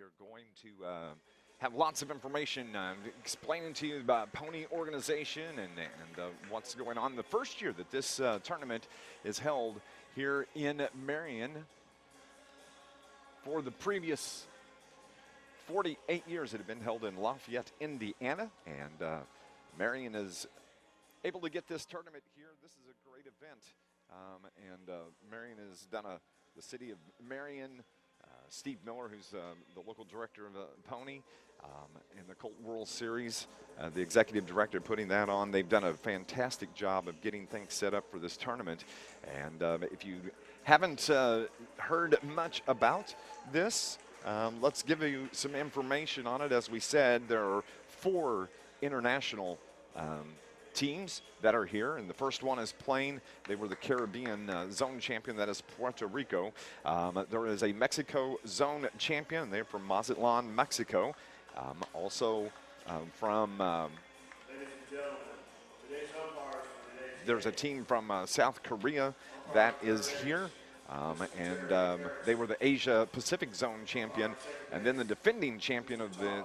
are going to have lots of information explaining to you about Pony organization and what's going on. The first year that this tournament is held here in Marion. For the previous 48 years, it had been held in Lafayette, Indiana, and Marion is able to get this tournament here. This is a great event, and Marion has done the city of Marion. Steve Miller, who's the local director of Pony, and the Colt World Series, the executive director putting that on. They've done a fantastic job of getting things set up for this tournament. And if you haven't heard much about this, let's give you some information on it. As we said, there are 4 international teams that are here, and the first one is playing. They were the Caribbean zone champion, that is Puerto Rico. There is a Mexico zone champion. They're from Mazatlan, Mexico. Also from there's a team from South Korea that is here. And they were the Asia Pacific Zone champion, and then the defending champion of the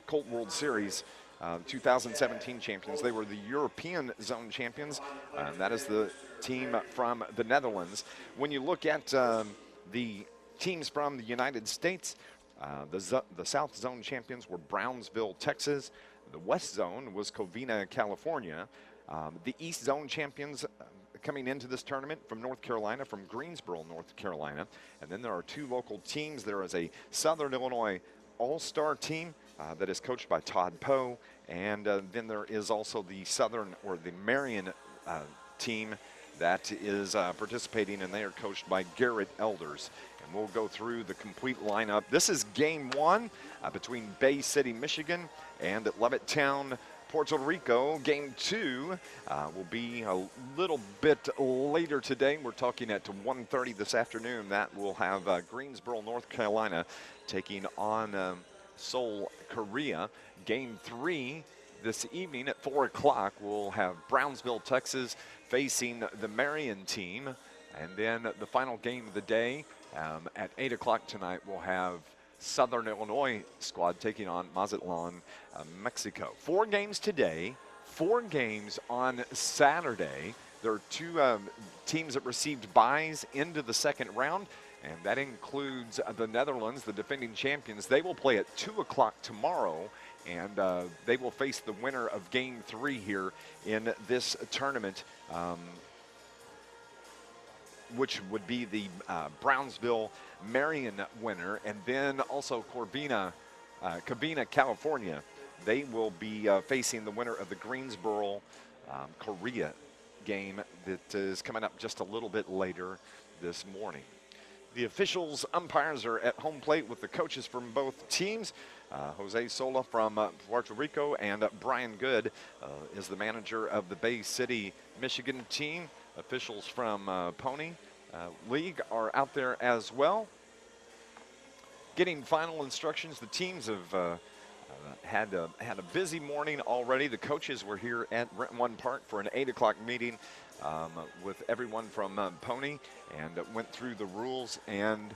Colt World Series, 2017 champions. They were the European Zone champions. That is the team from the Netherlands. When you look at the teams from the United States, the South Zone champions were Brownsville, Texas. The West Zone was Covina, California. The East Zone champions coming into this tournament from North Carolina, from Greensboro, North Carolina. And then there are 2 local teams. There is a Southern Illinois All-Star team that is coached by Todd Poe. And then there is also the Marion team that is participating, and they are coached by Garrett Elders. And we'll go through the complete lineup. This is game 1 between Bay City, Michigan, and Levittown, Puerto Rico. Game 2 will be a little bit later today. We're talking at 1:30 this afternoon. That will have Greensboro, North Carolina taking on Seoul, Korea. Game 3 this evening at 4 o'clock, we'll have Brownsville, Texas facing the Marion team. And then the final game of the day at 8 o'clock tonight, we'll have Southern Illinois squad taking on Mazatlan, Mexico. 4 games today, 4 games on Saturday. There are 2 teams that received byes into the second round, and that includes the Netherlands, the defending champions. They will play at 2 o'clock tomorrow, and they will face the winner of game 3 here in this tournament, which would be the Brownsville Marion winner. And then also Covina, California, they will be facing the winner of the Greensboro, Korea game that is coming up just a little bit later this morning. The officials, umpires are at home plate with the coaches from both teams. Jose Sola from Puerto Rico, and Brian Good is the manager of the Bay City, Michigan team. Officials from Pony League are out there as well. Getting final instructions. The teams have had a busy morning already. The coaches were here at Rent-One Park for an 8 o'clock meeting with everyone from Pony, and went through the rules and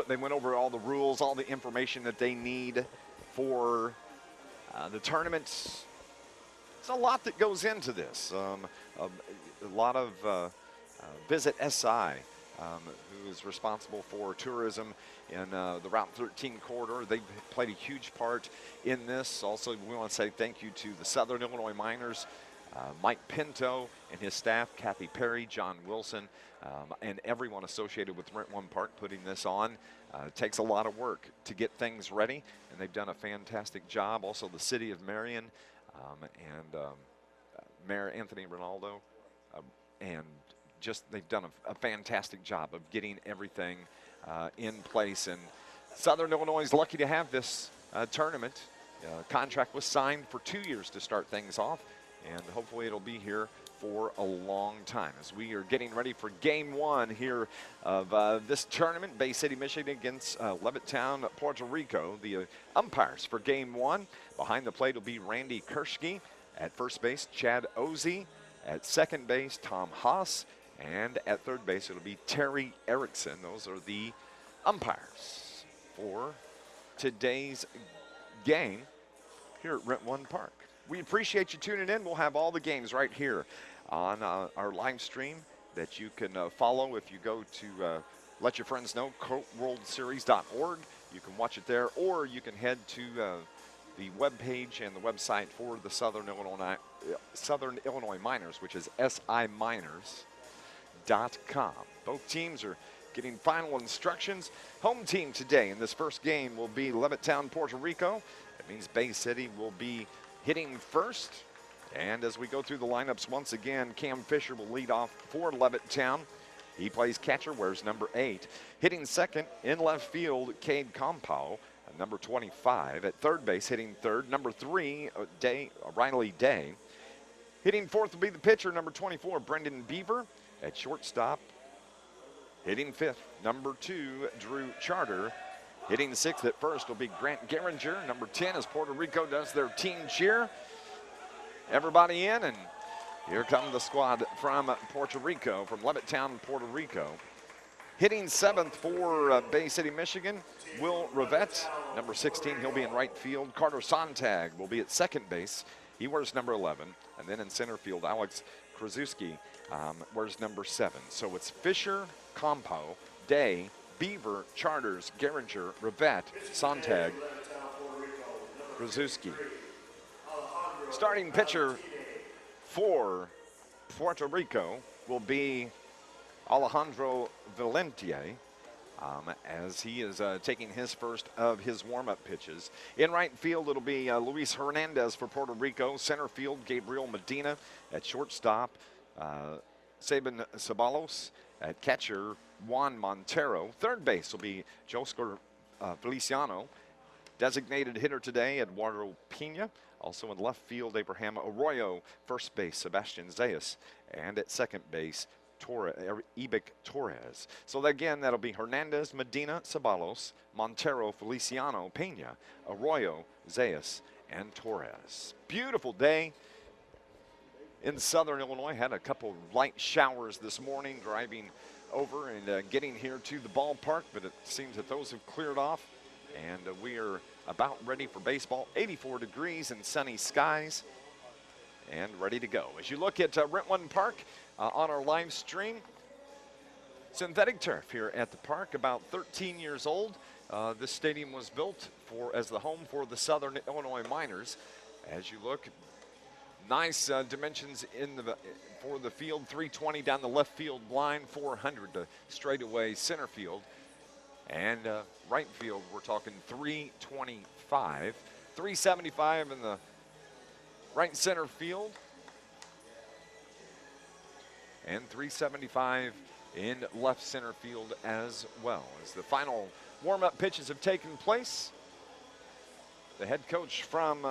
they went over all the rules, all the information that they need for the tournaments. There's a lot that goes into this. A lot of Visit SI, who is responsible for tourism in the Route 13 corridor. They've played a huge part in this. Also, we want to say thank you to the Southern Illinois Miners, Mike Pinto and his staff, Kathy Perry, John Wilson, and everyone associated with Rent-One Park putting this on. It takes a lot of work to get things ready, and they've done a fantastic job. Also, the city of Marion and Mayor Anthony Ronaldo, and just they've done a fantastic job of getting everything in place. And Southern Illinois is lucky to have this tournament. Contract was signed for 2 years to start things off, and hopefully it'll be here for a long time as we are getting ready for game 1 here of this tournament. Bay City, Michigan against Levittown, Puerto Rico. The umpires for game 1. Behind the plate will be Randy Kershke. At first base, Chad Ozzie. At second base, Tom Haas. And at third base, it'll be Terry Erickson. Those are the umpires for today's game here at Rent One Park. We appreciate you tuning in. We'll have all the games right here on our live stream that you can follow if you go to Let Your Friends Know, coltworldseries.org. You can watch it there, or you can head to the webpage and the website for the Southern Illinois Miners, which is siminers.com. Both teams are getting final instructions. Home team today in this first game will be Levittown, Puerto Rico. That means Bay City will be hitting first. And as we go through the lineups once again, Cam Fisher will lead off for Levittown. He plays catcher, wears number 8. Hitting second in left field, Cade Compow, number 25. At third base, hitting third, number 3, Riley Day. Hitting fourth will be the pitcher, number 24, Brendan Beaver. At shortstop, hitting fifth, number 2, Drew Charter. Hitting sixth at first will be Grant Geringer. Number 10 as Puerto Rico does their team cheer. Everybody in, and here come the squad from Puerto Rico, from Levittown, Puerto Rico. Hitting seventh for Bay City, Michigan, Will Rivette. Number 16, he'll be in right field. Carter Sontag will be at second base. He wears number 11. And then in center field, Alex Krasuski wears number 7. So it's Fisher, Compo, Day, Beaver, Charters, Geringer, Rivette, Sontag, Krasuski. Starting pitcher for Puerto Rico will be Alejandro Valentier, as he is taking his first of his warm-up pitches. In right field, it'll be Luis Hernandez for Puerto Rico. Center field, Gabriel Medina. At shortstop, Sabin Ceballos. At catcher, Juan Montero. Third base will be Joscar Feliciano. Designated hitter today, Eduardo Pena. Also in left field, Abraham Arroyo. First base, Sebastian Zayas. And at second base, Ibic Torres. So again, that'll be Hernandez, Medina, Ceballos, Montero, Feliciano, Pena, Arroyo, Zayas, and Torres. Beautiful day in Southern Illinois. Had a couple light showers this morning driving over and getting here to the ballpark, but it seems that those have cleared off, and we are about ready for baseball. 84 degrees and sunny skies, and ready to go. As you look at Rent One Park on our live stream, synthetic turf here at the park, about 13 years old. This stadium was built as the home for the Southern Illinois Miners. As you look, nice dimensions for the field, 320 down the left field line, 400 to straightaway center field. And right field, we're talking 325, 375 in the right center field, and 375 in left center field as well. As the final warm-up pitches have taken place, the head coach from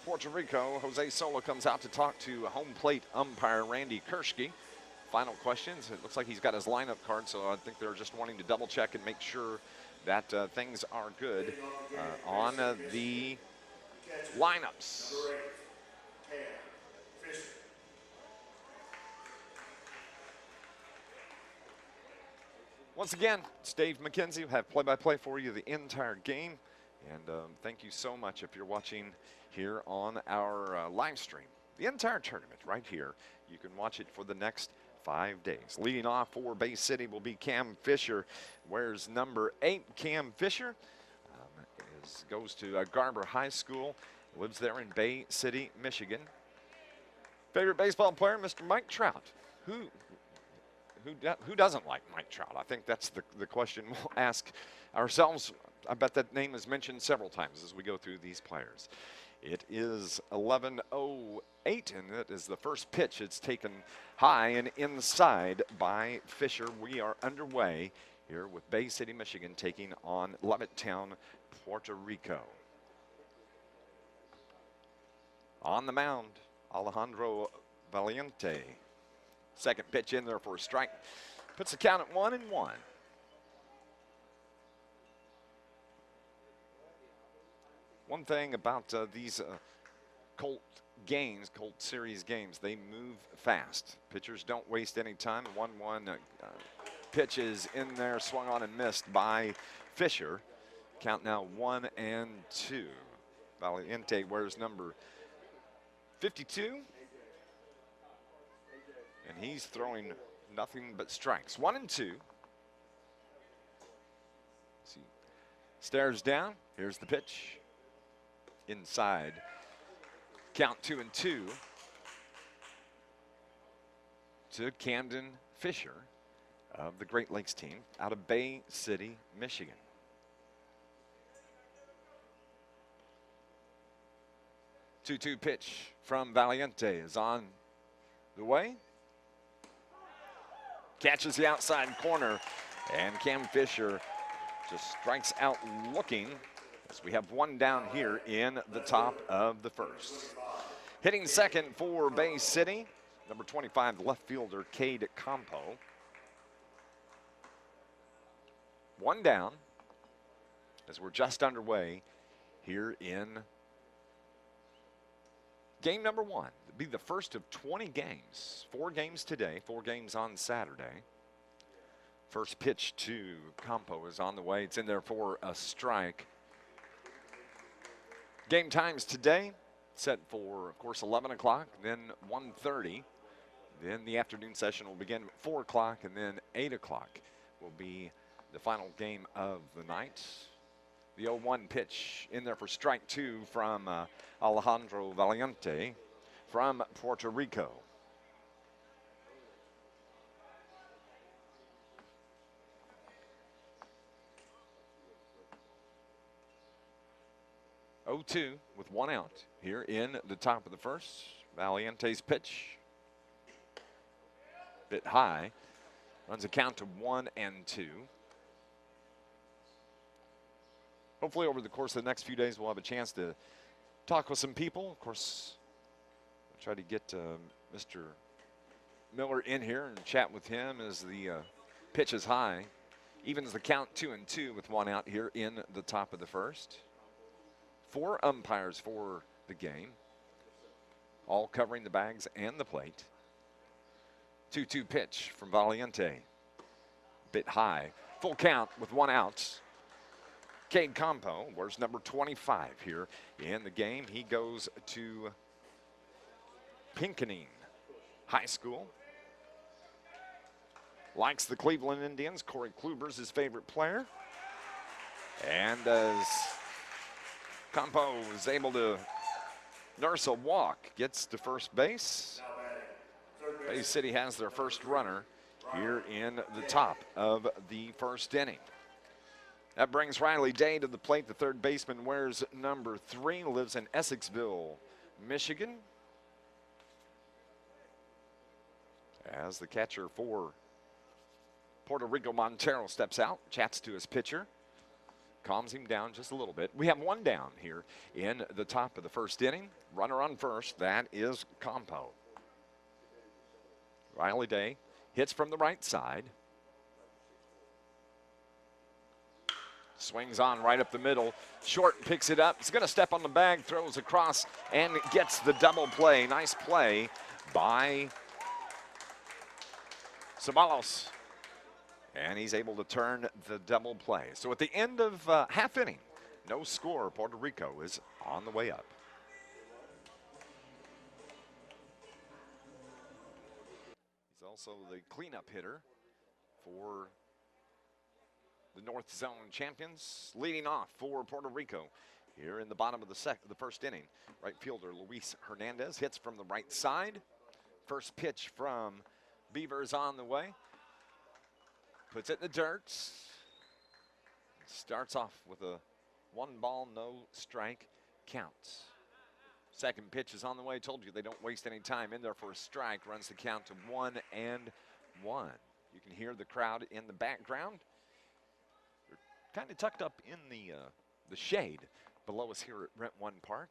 Puerto Rico, Jose Sola, comes out to talk to home plate umpire Randy Kershke. Final questions. It looks like he's got his lineup card, so I think they're just wanting to double check and make sure that things are good on the lineups. Once again, it's Dave McKenzie. We'll have play-by-play for you the entire game. And thank you so much if you're watching here on our live stream. The entire tournament right here. You can watch it for the next 5 days. Leading off for Bay City will be Cam Fisher. Wears number 8. Cam Fisher goes to Garber High School. Lives there in Bay City, Michigan. Favorite baseball player, Mr. Mike Trout. Who doesn't like Mike Trout? I think that's the question we'll ask ourselves. I bet that name is mentioned several times as we go through these players. It is 11:08, and that is the first pitch. It's taken high and inside by Fisher. We are underway here with Bay City, Michigan, taking on Levittown, Puerto Rico. On the mound, Alejandro Valiente. Second pitch in there for a strike. Puts the count at 1-1. One thing about these Colt games, Colt Series games, they move fast. Pitchers don't waste any time. 1-1 pitch is in there, swung on and missed by Fisher. Count now 1-2. Valiente wears number 52. And he's throwing nothing but strikes. 1-2. See, stares down. Here's the pitch. Inside. Count 2-2 to Camden Fisher of the Great Lakes team out of Bay City, Michigan. 2-2 pitch from Valiente is on the way. Catches the outside corner, and Cam Fisher just strikes out looking as we have one down here in the top of the first. Hitting second for Bay City, number 25, the left fielder, Cade Campo. One down as we're just underway here in game number 1. It'll be the first of 20 games. 4 games today, 4 games on Saturday. First pitch to Campo is on the way. It's in there for a strike. Game times today set for, of course, 11 o'clock, then 1:30. Then the afternoon session will begin at 4 o'clock, and then 8 o'clock will be the final game of the night. The 0-1 pitch in there for strike 2 from Alejandro Valiente from Puerto Rico. Oh-2 with 1 out here in the top of the first. Valiente's pitch. Bit high. Runs a count to 1-2. Hopefully over the course of the next few days we'll have a chance to talk with some people. Of course, I'll try to get Mr. Miller in here and chat with him as the pitch is high. Evens the count 2-2 with 1 out here in the top of the first. 4 umpires for the game, all covering the bags and the plate. 2-2 pitch from Valiente. Bit high. Full count with 1 out. Cade Campo wears number 25 here in the game. He goes to Pinkenning High School. Likes the Cleveland Indians. Corey Kluber's his favorite player. And as Campo is able to nurse a walk, gets to first base. Bay City has their first runner here in the top of the first inning. That brings Riley Day to the plate. The third baseman wears number 3, lives in Essexville, Michigan. As the catcher for Puerto Rico, Montero, steps out, chats to his pitcher. Calms him down just a little bit. We have 1 down here in the top of the first inning. Runner on first, that is Campo. Riley Day hits from the right side. Swings on right up the middle. Short picks it up. He's going to step on the bag, throws across, and gets the double play. Nice play by Ceballos. And he's able to turn the double play. So at the end of half inning, no score. Puerto Rico is on the way up. He's also the cleanup hitter for the North Zone champions. Leading off for Puerto Rico here in the bottom of the first inning. Right fielder Luis Hernandez hits from the right side. First pitch from Beavers on the way. Puts it in the dirt. Starts off with a 1-ball, no strike count. Second pitch is on the way. Told you they don't waste any time. In there for a strike. Runs the count to 1-1. You can hear the crowd in the background. They're kind of tucked up in the shade below us here at Rent One Park.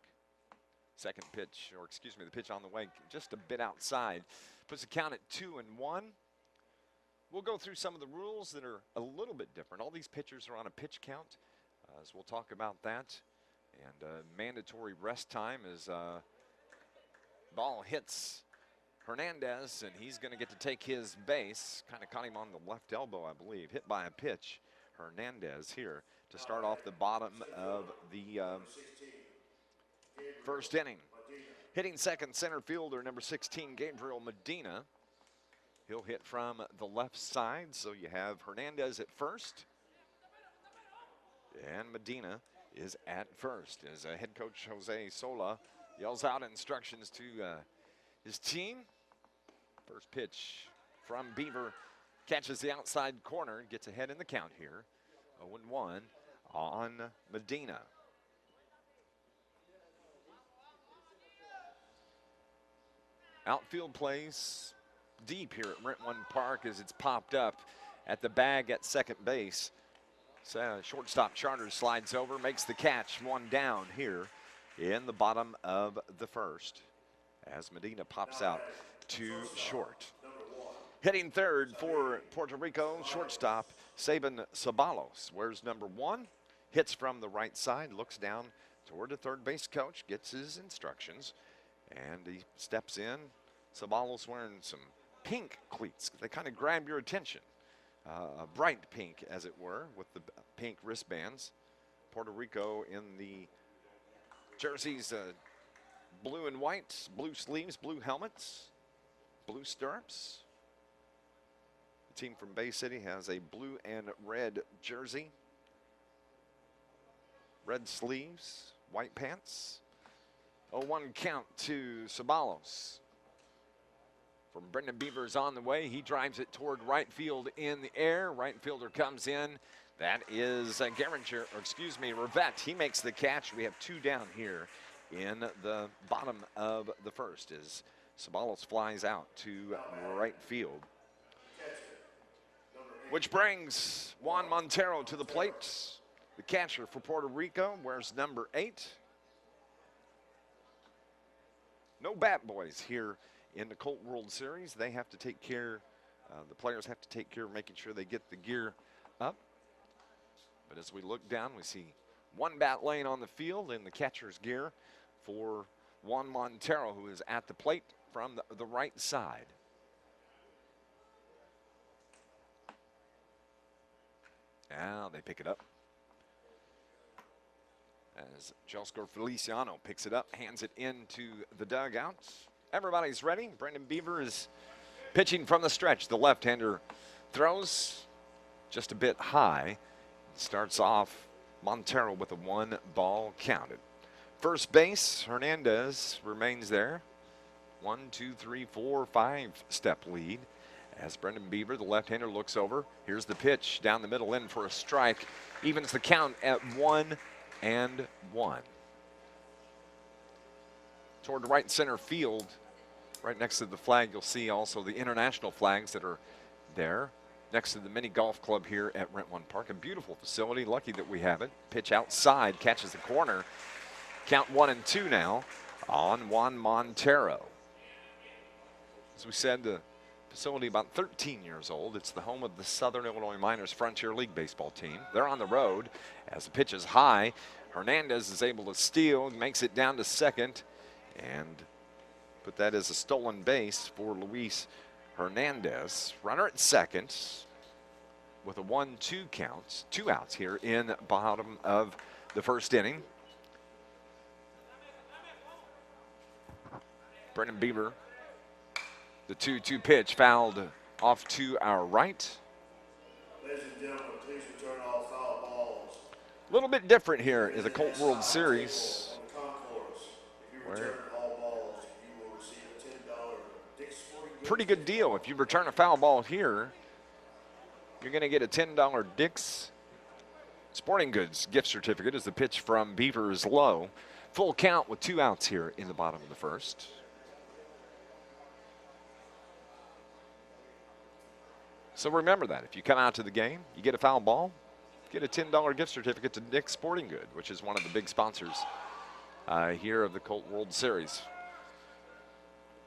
Second pitch, or excuse me, the pitch on the way, just a bit outside. Puts the count at 2-1. We'll go through some of the rules that are a little bit different. All these pitchers are on a pitch count, as we'll talk about that. And mandatory rest time is Ball hits Hernandez, and he's going to get to take his base. Kind of caught him on the left elbow, I believe. Hit by a pitch. Hernandez here to start off the bottom of the first inning. Hitting second, center fielder, number 16, Gabriel Medina. He'll hit from the left side, so you have Hernandez at first. And Medina is at first as head coach Jose Sola yells out instructions to his team. First pitch from Beaver catches the outside corner, gets ahead in the count here. 0-1 on Medina. Outfield plays deep here at Rent One Park as it's popped up at the bag at second base. So shortstop Charters slides over, makes the catch, one down here in the bottom of the first as Medina pops out to short. Hitting third for Puerto Rico, shortstop Saban Ceballos. Where's number 1? Hits from the right side, looks down toward the third base coach, gets his instructions, and he steps in. Ceballos wearing some pink cleats. They kind of grab your attention. A bright pink, as it were, with the pink wristbands. Puerto Rico in the jerseys, blue and white, blue sleeves, blue helmets, blue stirrups. The team from Bay City has a blue and red jersey, red sleeves, white pants. 0-1 count to Ceballos. From Brendan Beaver's on the way. He drives it toward right field in the air. Right fielder comes in. That is Rivette. He makes the catch. We have 2 down here in the bottom of the first as Ceballos flies out to right field. Which brings Juan Montero to the plate. The catcher for Puerto Rico wears number 8. No bat boys here in the Colt World Series. They have to take care, the players have to take care of making sure they get the gear up. But as we look down, we see 1 bat laying on the field in the catcher's gear for Juan Montero, who is at the plate from the right side. Now they pick it up. As Josco Feliciano picks it up, hands it into the dugout. Everybody's ready. Brendan Beaver is pitching from the stretch. The left-hander throws just a bit high. Starts off Montero with a 1-ball counted. First base, Hernandez remains there. 1, 2, 3, 4, 5-step lead. As Brendan Beaver, the left-hander, looks over. Here's the pitch down the middle in for a strike. Evens the count at 1-1. Toward right center field, right next to the flag, you'll see also the international flags that are there next to the mini golf club here at Rent One Park. A beautiful facility, lucky that we have it. Pitch outside, catches the corner. Count 1-2 now on Juan Montero. As we said, the facility about 13 years old. It's the home of the Southern Illinois Miners Frontier League baseball team. They're on the road as the pitch is high. Hernandez is able to steal, makes it down to second, and put that as a stolen base for Luis Hernandez. Runner at second with a 1-2 count. 2 outs here in the bottom of the first inning. Brendan Beaver, the 2-2 pitch fouled off to our right. Ladies and gentlemen, please return all foul balls. A little bit different here in the Colt World Series. Where pretty good deal. If you return a foul ball here, you're going to get a $10 Dick's Sporting Goods gift certificate as the pitch from Beaver is low. Full count with 2 outs here in the bottom of the first. So remember that. If you come out to the game, you get a foul ball, get a $10 gift certificate to Dick's Sporting Good, which is one of the big sponsors here of the Colt World Series.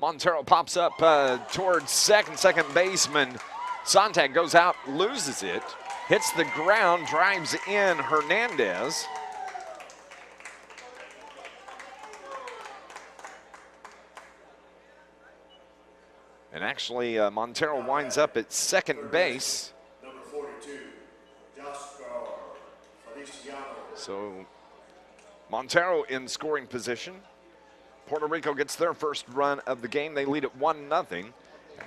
Montero pops up towards second baseman. Sontag goes out, loses it, hits the ground, drives in Hernandez. And actually, Montero winds up at second base. Number 42, Feliciano. So Montero in scoring position. Puerto Rico gets their first run of the game. They lead at 1-0. And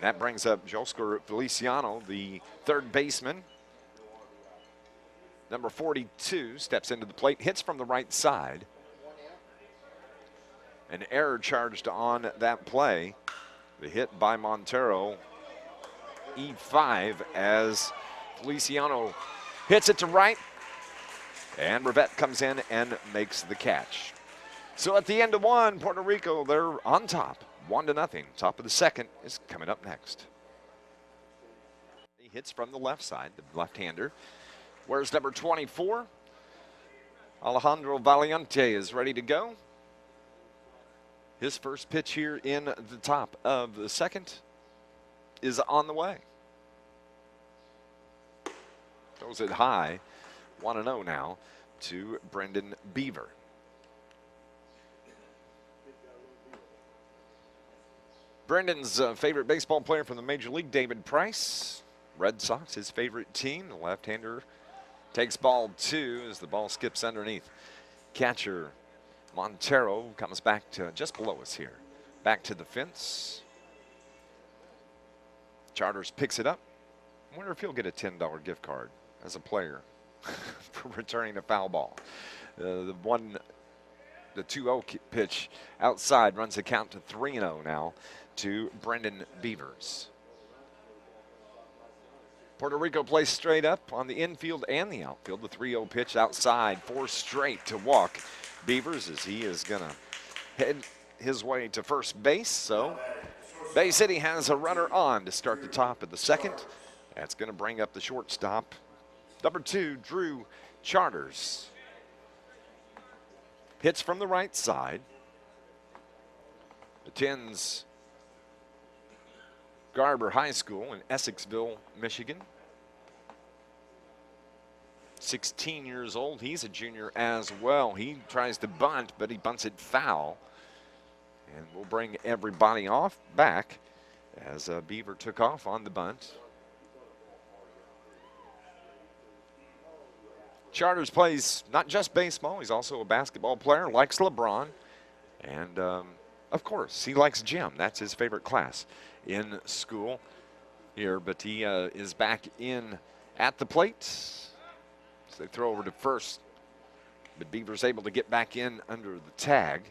that brings up Joscar Feliciano, the third baseman. Number 42 steps into the plate, hits from the right side. An error charged on that play. The hit by Montero, E5, as Feliciano hits it to right. And Rivette comes in and makes the catch. So at the end of one, Puerto Rico, they're on top, 1-0. Top of the second is coming up next. He hits from the left side, the left-hander. Where's number 24? Alejandro Valiente is ready to go. His first pitch here in the top of the second is on the way. Throws it high, 1-0 now to Brendan Beaver. Brendan's favorite baseball player from the Major League, David Price. Red Sox, his favorite team. The left-hander takes ball 2 as the ball skips underneath. Catcher Montero comes back to just below us here. Back to the fence. Charters picks it up. I wonder if he'll get a $10 gift card as a player for returning a foul ball. The 2-0 pitch outside runs the count to 3-0 now to Brendan Beavers. Puerto Rico plays straight up on the infield and the outfield. The 3-0 pitch outside, 4 straight to walk Beavers as he is going to head his way to first base. So Bay City has a runner on to start the top of the second. That's going to bring up the shortstop, number 2, Drew Charters. Hits from the right side. Attends Garber High School in Essexville, Michigan. 16 years old. He's a junior as well. He tries to bunt, but he bunts it foul. And we'll bring everybody off back as Beaver took off on the bunt. Charters plays not just baseball, he's also a basketball player, likes LeBron, and of course, he likes gym. That's his favorite class in school here, but he is back in at the plate. So they throw over to first, but Beaver's able to get back in under the tag.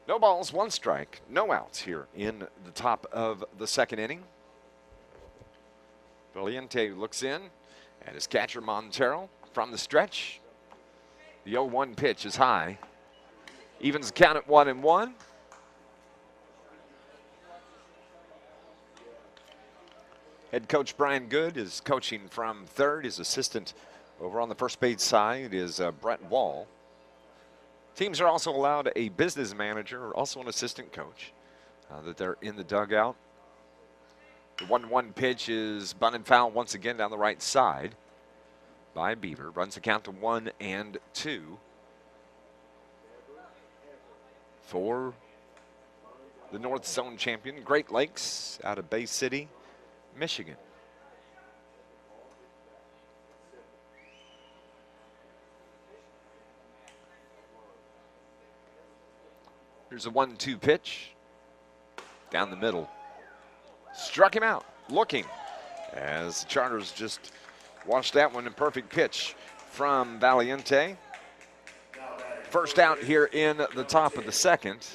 No balls, 1 strike, no outs here in the top of the second inning. Valiente looks in. And his catcher Montero from the stretch. The 0-1 pitch is high. Evens the count at 1-1. Head coach Brian Good is coaching from third. His assistant over on the first base side is Brett Wall. Teams are also allowed a business manager or also an assistant coach that they're in the dugout. The 1-1 pitch is bunted foul once again down the right side by Beaver. Runs the count to 1-2 for the North Zone champion, Great Lakes, out of Bay City, Michigan. Here's a 1-2 pitch down the middle. Struck him out, looking, as the Charters just watched that one in perfect pitch from Valiente. First out here in the top of the second,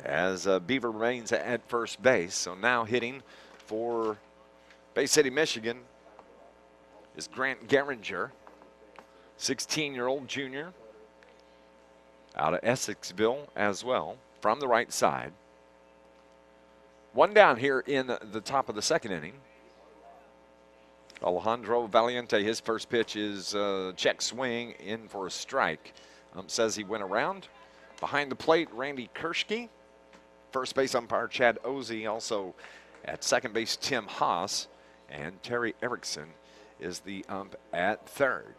as Beaver remains at first base. So now hitting for Bay City, Michigan is Grant Geringer, 16-year-old junior out of Essexville as well, from the right side. 1 down here in the top of the second inning. Alejandro Valiente, his first pitch is check swing in for a strike. Says he went around. Behind the plate, Randy Kershke. First base umpire Chad Ozzie. Also at second base, Tim Haas. And Terry Erickson is the ump at third.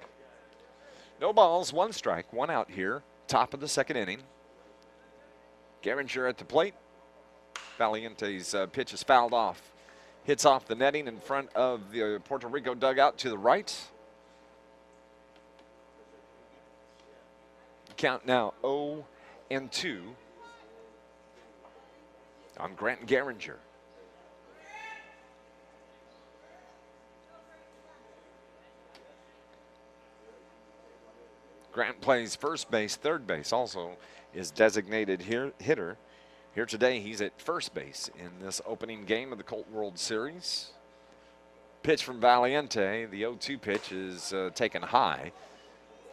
No balls, 1 strike, 1 out here. Top of the second inning. Geringer at the plate. Valiente's pitch is fouled off. Hits off the netting in front of the Puerto Rico dugout to the right. Count now 0-2 on Grant Geringer. Grant plays first base, third base, also is designated hitter. Here today, he's at first base in this opening game of the Colt World Series. Pitch from Valiente, the 0-2 pitch is taken high.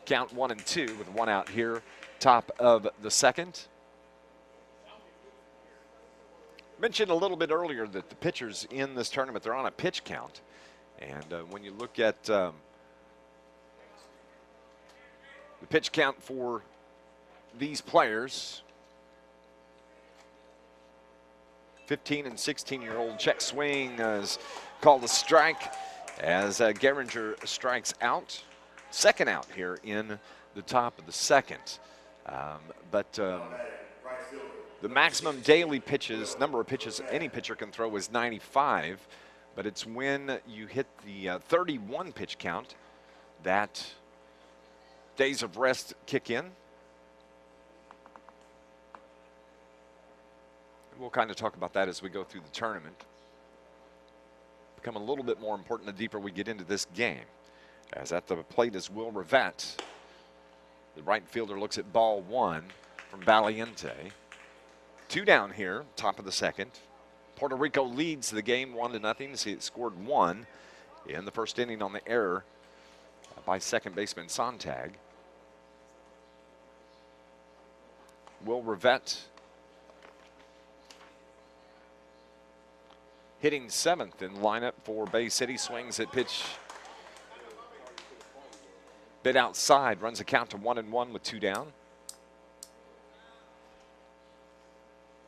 Count 1-2 with one out here, top of the second. Mentioned a little bit earlier that the pitchers in this tournament, they're on a pitch count. And when you look at the pitch count for these players, 15 and 16-year-old check swing is called a strike as Geringer strikes out. Second out here in the top of the second. The maximum daily pitches, number of pitches any pitcher can throw is 95, but it's when you hit the 31 pitch count that days of rest kick in. We'll kind of talk about that as we go through the tournament. Become a little bit more important the deeper we get into this game. As at the plate is Will Rivette. The right fielder looks at ball one from Valiente. Two down here, top of the second. Puerto Rico leads the game 1-0. See, it scored one in the first inning on the error by second baseman Sontag. Will Rivette hitting seventh in lineup for Bay City. Swings at pitch bit outside, runs a count to 1-1 with two down.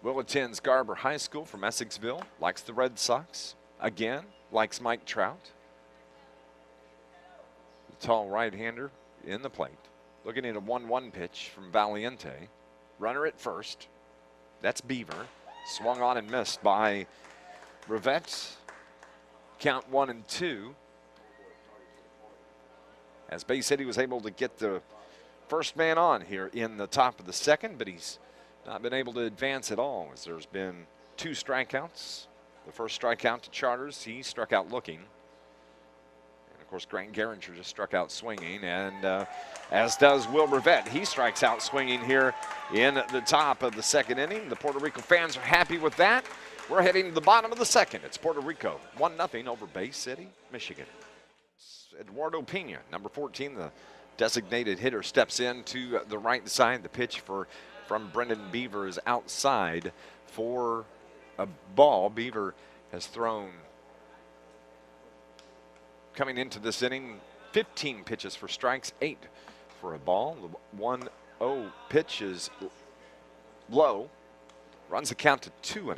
Will attends Garber High School from Essexville. Likes the Red Sox. Again, likes Mike Trout. The tall right-hander in the plate. Looking at a 1-1 pitch from Valiente. Runner at first. That's Beaver. Swung on and missed by Rivette. Count 1-2. As Bay City was able to get the first man on here in the top of the second, but he's not been able to advance at all as there's been two strikeouts. The first strikeout to Charters, he struck out looking. And of course, Grant Geringer just struck out swinging, and as does Will Rivette. He strikes out swinging here in the top of the second inning. The Puerto Rico fans are happy with that. We're heading to the bottom of the second. It's Puerto Rico 1-0 over Bay City, Michigan. Eduardo Pena, number 14, the designated hitter, steps in to the right side. The pitch from Brendan Beaver is outside for a ball. Beaver has thrown, coming into this inning, 15 pitches for strikes, 8 for a ball. The 1-0 pitch is low. Runs the count to 2-0.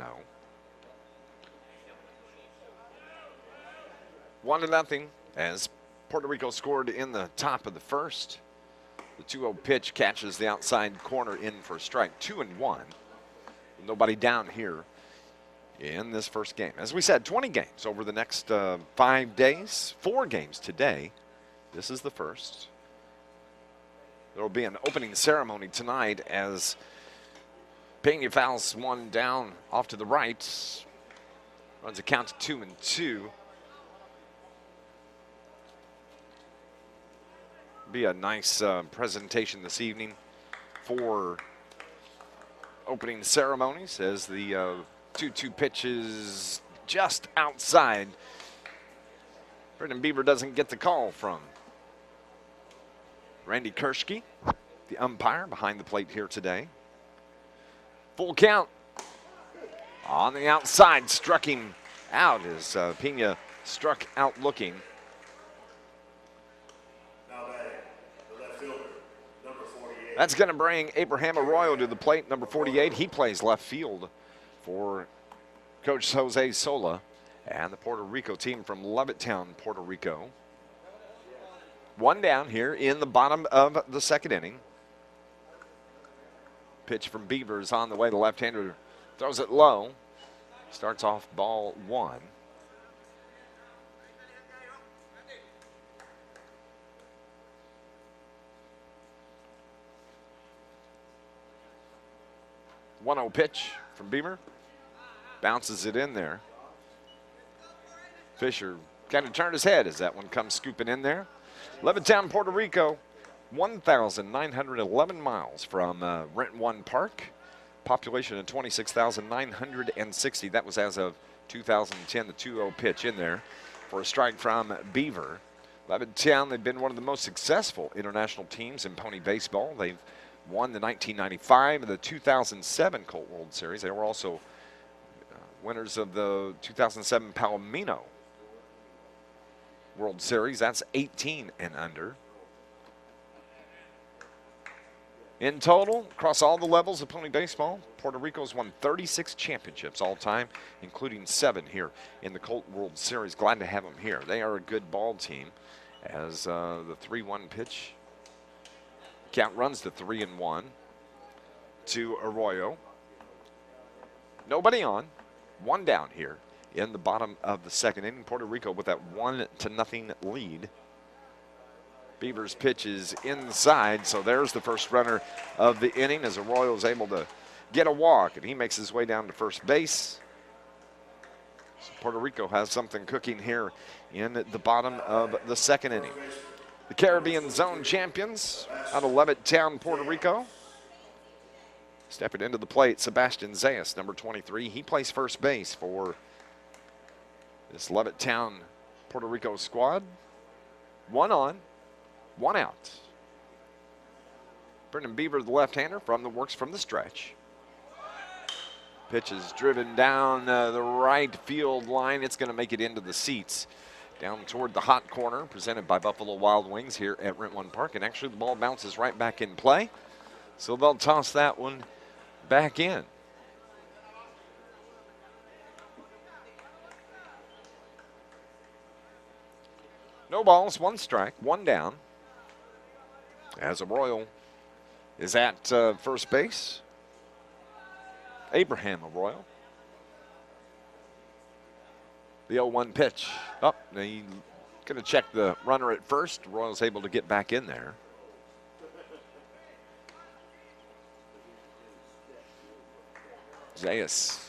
1-0 as Puerto Rico scored in the top of the first. The 2-0 pitch catches the outside corner in for a strike. 2-1. Nobody down here in this first game. As we said, 20 games over the next 5 days. 4 games today. This is the first. There will be an opening ceremony tonight as Pena fouls one down off to the right. Runs a count to 2-2. Be a nice presentation this evening for opening ceremonies as the 2-2 pitch is just outside. Brendan Beaver doesn't get the call from Randy Kershke, the umpire behind the plate here today. Full count on the outside, struck him out as Pena struck out looking. That's going to bring Abraham Arroyo to the plate, number 48. He plays left field for Coach Jose Sola and the Puerto Rico team from Levittown, Puerto Rico. One down here in the bottom of the second inning. Pitch from Beavers on the way. The left-hander throws it low. starts off ball 1. One-0 pitch from Beaver. Bounces it in there. Fisher kind of turned his head as that one comes scooping in there. Levittown, Puerto Rico, 1,911 miles from Renton Park. Population of 26,960. That was as of 2010, the 2-0 pitch in there for a strike from Beaver. Levittown, they've been one of the most successful international teams in pony baseball. They've won the 1995 and the 2007 Colt World Series. They were also winners of the 2007 Palomino World Series. That's 18 and under. In total, across all the levels of pony baseball, Puerto Rico's won 36 championships all time, including 7 here in the Colt World Series. Glad to have them here. They are a good ball team as the 3-1 pitch count runs to 3-1 to Arroyo. Nobody on. 1 down here in the bottom of the second inning. Puerto Rico with that 1-0 lead. Beaver's pitch is inside, so there's the first runner of the inning as Arroyo is able to get a walk, and he makes his way down to first base. So Puerto Rico has something cooking here in the bottom of the second inning. The Caribbean Zone champions out of Levittown, Puerto Rico. Stepping into the plate, Sebastian Zayas, number 23. He plays first base for this Levittown, Puerto Rico squad. 1 on, 1 out. Brendan Beaver, the left-hander, works from the stretch. Pitch is driven down the right field line. It's going to make it into the seats. Down toward the hot corner, presented by Buffalo Wild Wings here at Renton Park. And actually the ball bounces right back in play. So they'll toss that one back in. No balls, 1 strike, 1 down. As Arroyo is at first base. Abraham Arroyo. The 0-1 pitch. Oh, he's going to check the runner at first. Arroyo's able to get back in there. Zayas,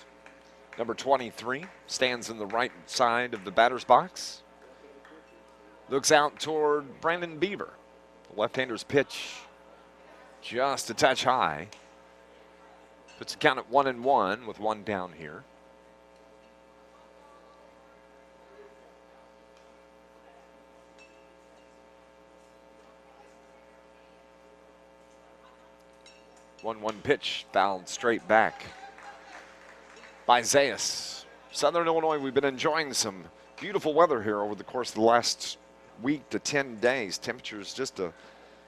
number 23, stands in the right side of the batter's box. Looks out toward Brandon Beaver. The left-hander's pitch just a touch high. Puts the count at 1-1 with 1 down here. One pitch fouled straight back by Zayas. Southern Illinois, we've been enjoying some beautiful weather here over the course of the last week to 10 days. Temperatures just a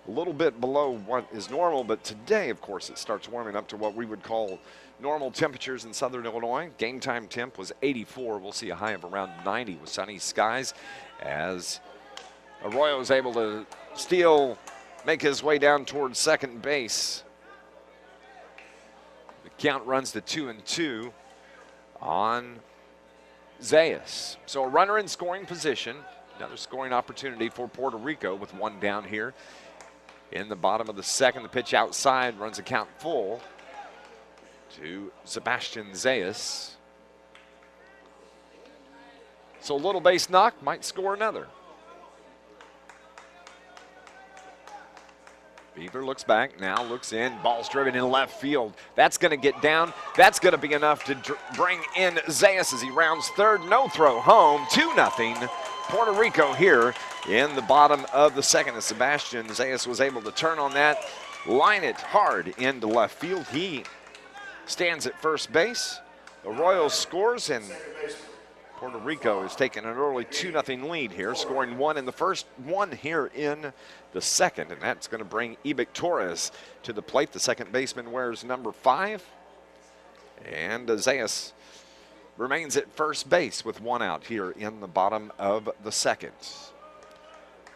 little bit below what is normal, but today, of course, it starts warming up to what we would call normal temperatures in Southern Illinois. Game time temp was 84. We'll see a high of around 90 with sunny skies as Arroyo is able to make his way down towards second base. The count runs to 2-2 on Zayas. So a runner in scoring position. Another scoring opportunity for Puerto Rico with 1 down here. In the bottom of the second, the pitch outside runs a count full to Sebastian Zayas. So a little base knock might score another. Beaver looks back, now looks in, ball's driven in left field. That's going to get down. That's going to be enough to bring in Zayas as he rounds third. No throw home, 2-0. Puerto Rico here in the bottom of the second as Sebastian Zayas was able to turn on that, line it hard into left field. He stands at first base. Arroyo scores, and Puerto Rico is taking an early 2-0 lead here, scoring 1 in the first, 1 here in the second, and that's going to bring Ebic Torres to the plate. The second baseman wears number 5, and Zayas remains at first base with 1 out here in the bottom of the second.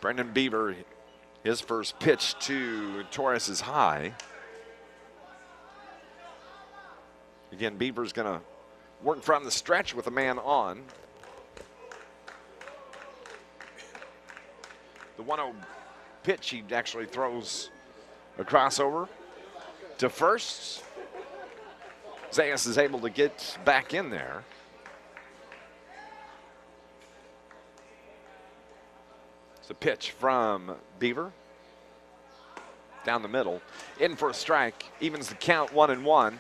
Brendan Beaver, his first pitch to Torres is high. Again, Beaver's going to work from the stretch with a man on. The 1-0 pitch, he actually throws a crossover to first. Zayas is able to get back in there. It's a pitch from Beaver. Down the middle. In for a strike. Evens the count 1-1.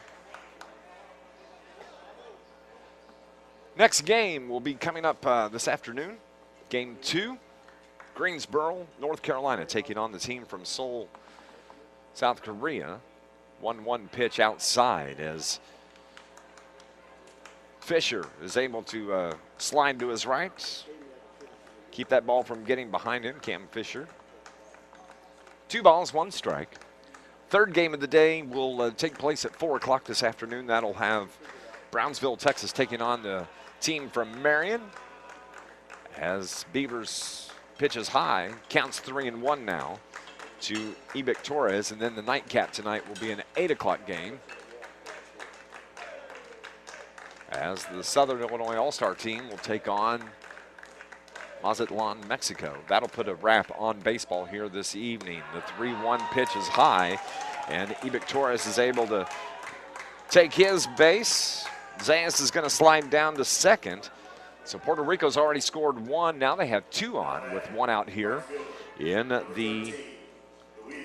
Next game will be coming up this afternoon. Game 2. Greensboro, North Carolina, taking on the team from Seoul, South Korea. 1-1 pitch outside as Fisher is able to slide to his right. Keep that ball from getting behind him, Cam Fisher. 2 balls, 1 strike. Third game of the day will take place at 4 o'clock this afternoon. That'll have Brownsville, Texas taking on the team from Marion. As Beavers pitches high, counts 3-1 now to Ebic Torres, and then the nightcap tonight will be an 8 o'clock game as the Southern Illinois All-Star team will take on Mazatlan, Mexico. That'll put a wrap on baseball here this evening. The 3-1 pitch is high, and Ebic Torres is able to take his base. Zayas is going to slide down to second. So Puerto Rico's already scored 1. Now they have 2 on with 1 out here in the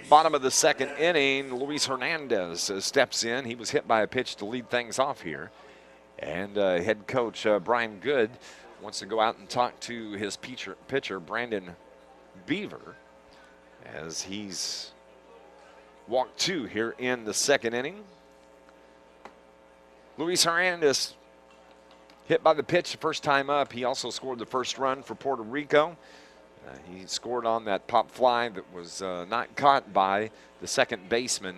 bottom of the second inning. Luis Hernandez steps in. He was hit by a pitch to lead things off here. And head coach Brian Good wants to go out and talk to his pitcher Brandon Beaver, as he's walked 2 here in the second inning. Luis Hernandez hit by the pitch the first time up. He also scored the first run for Puerto Rico. He scored on that pop fly that was not caught by the second baseman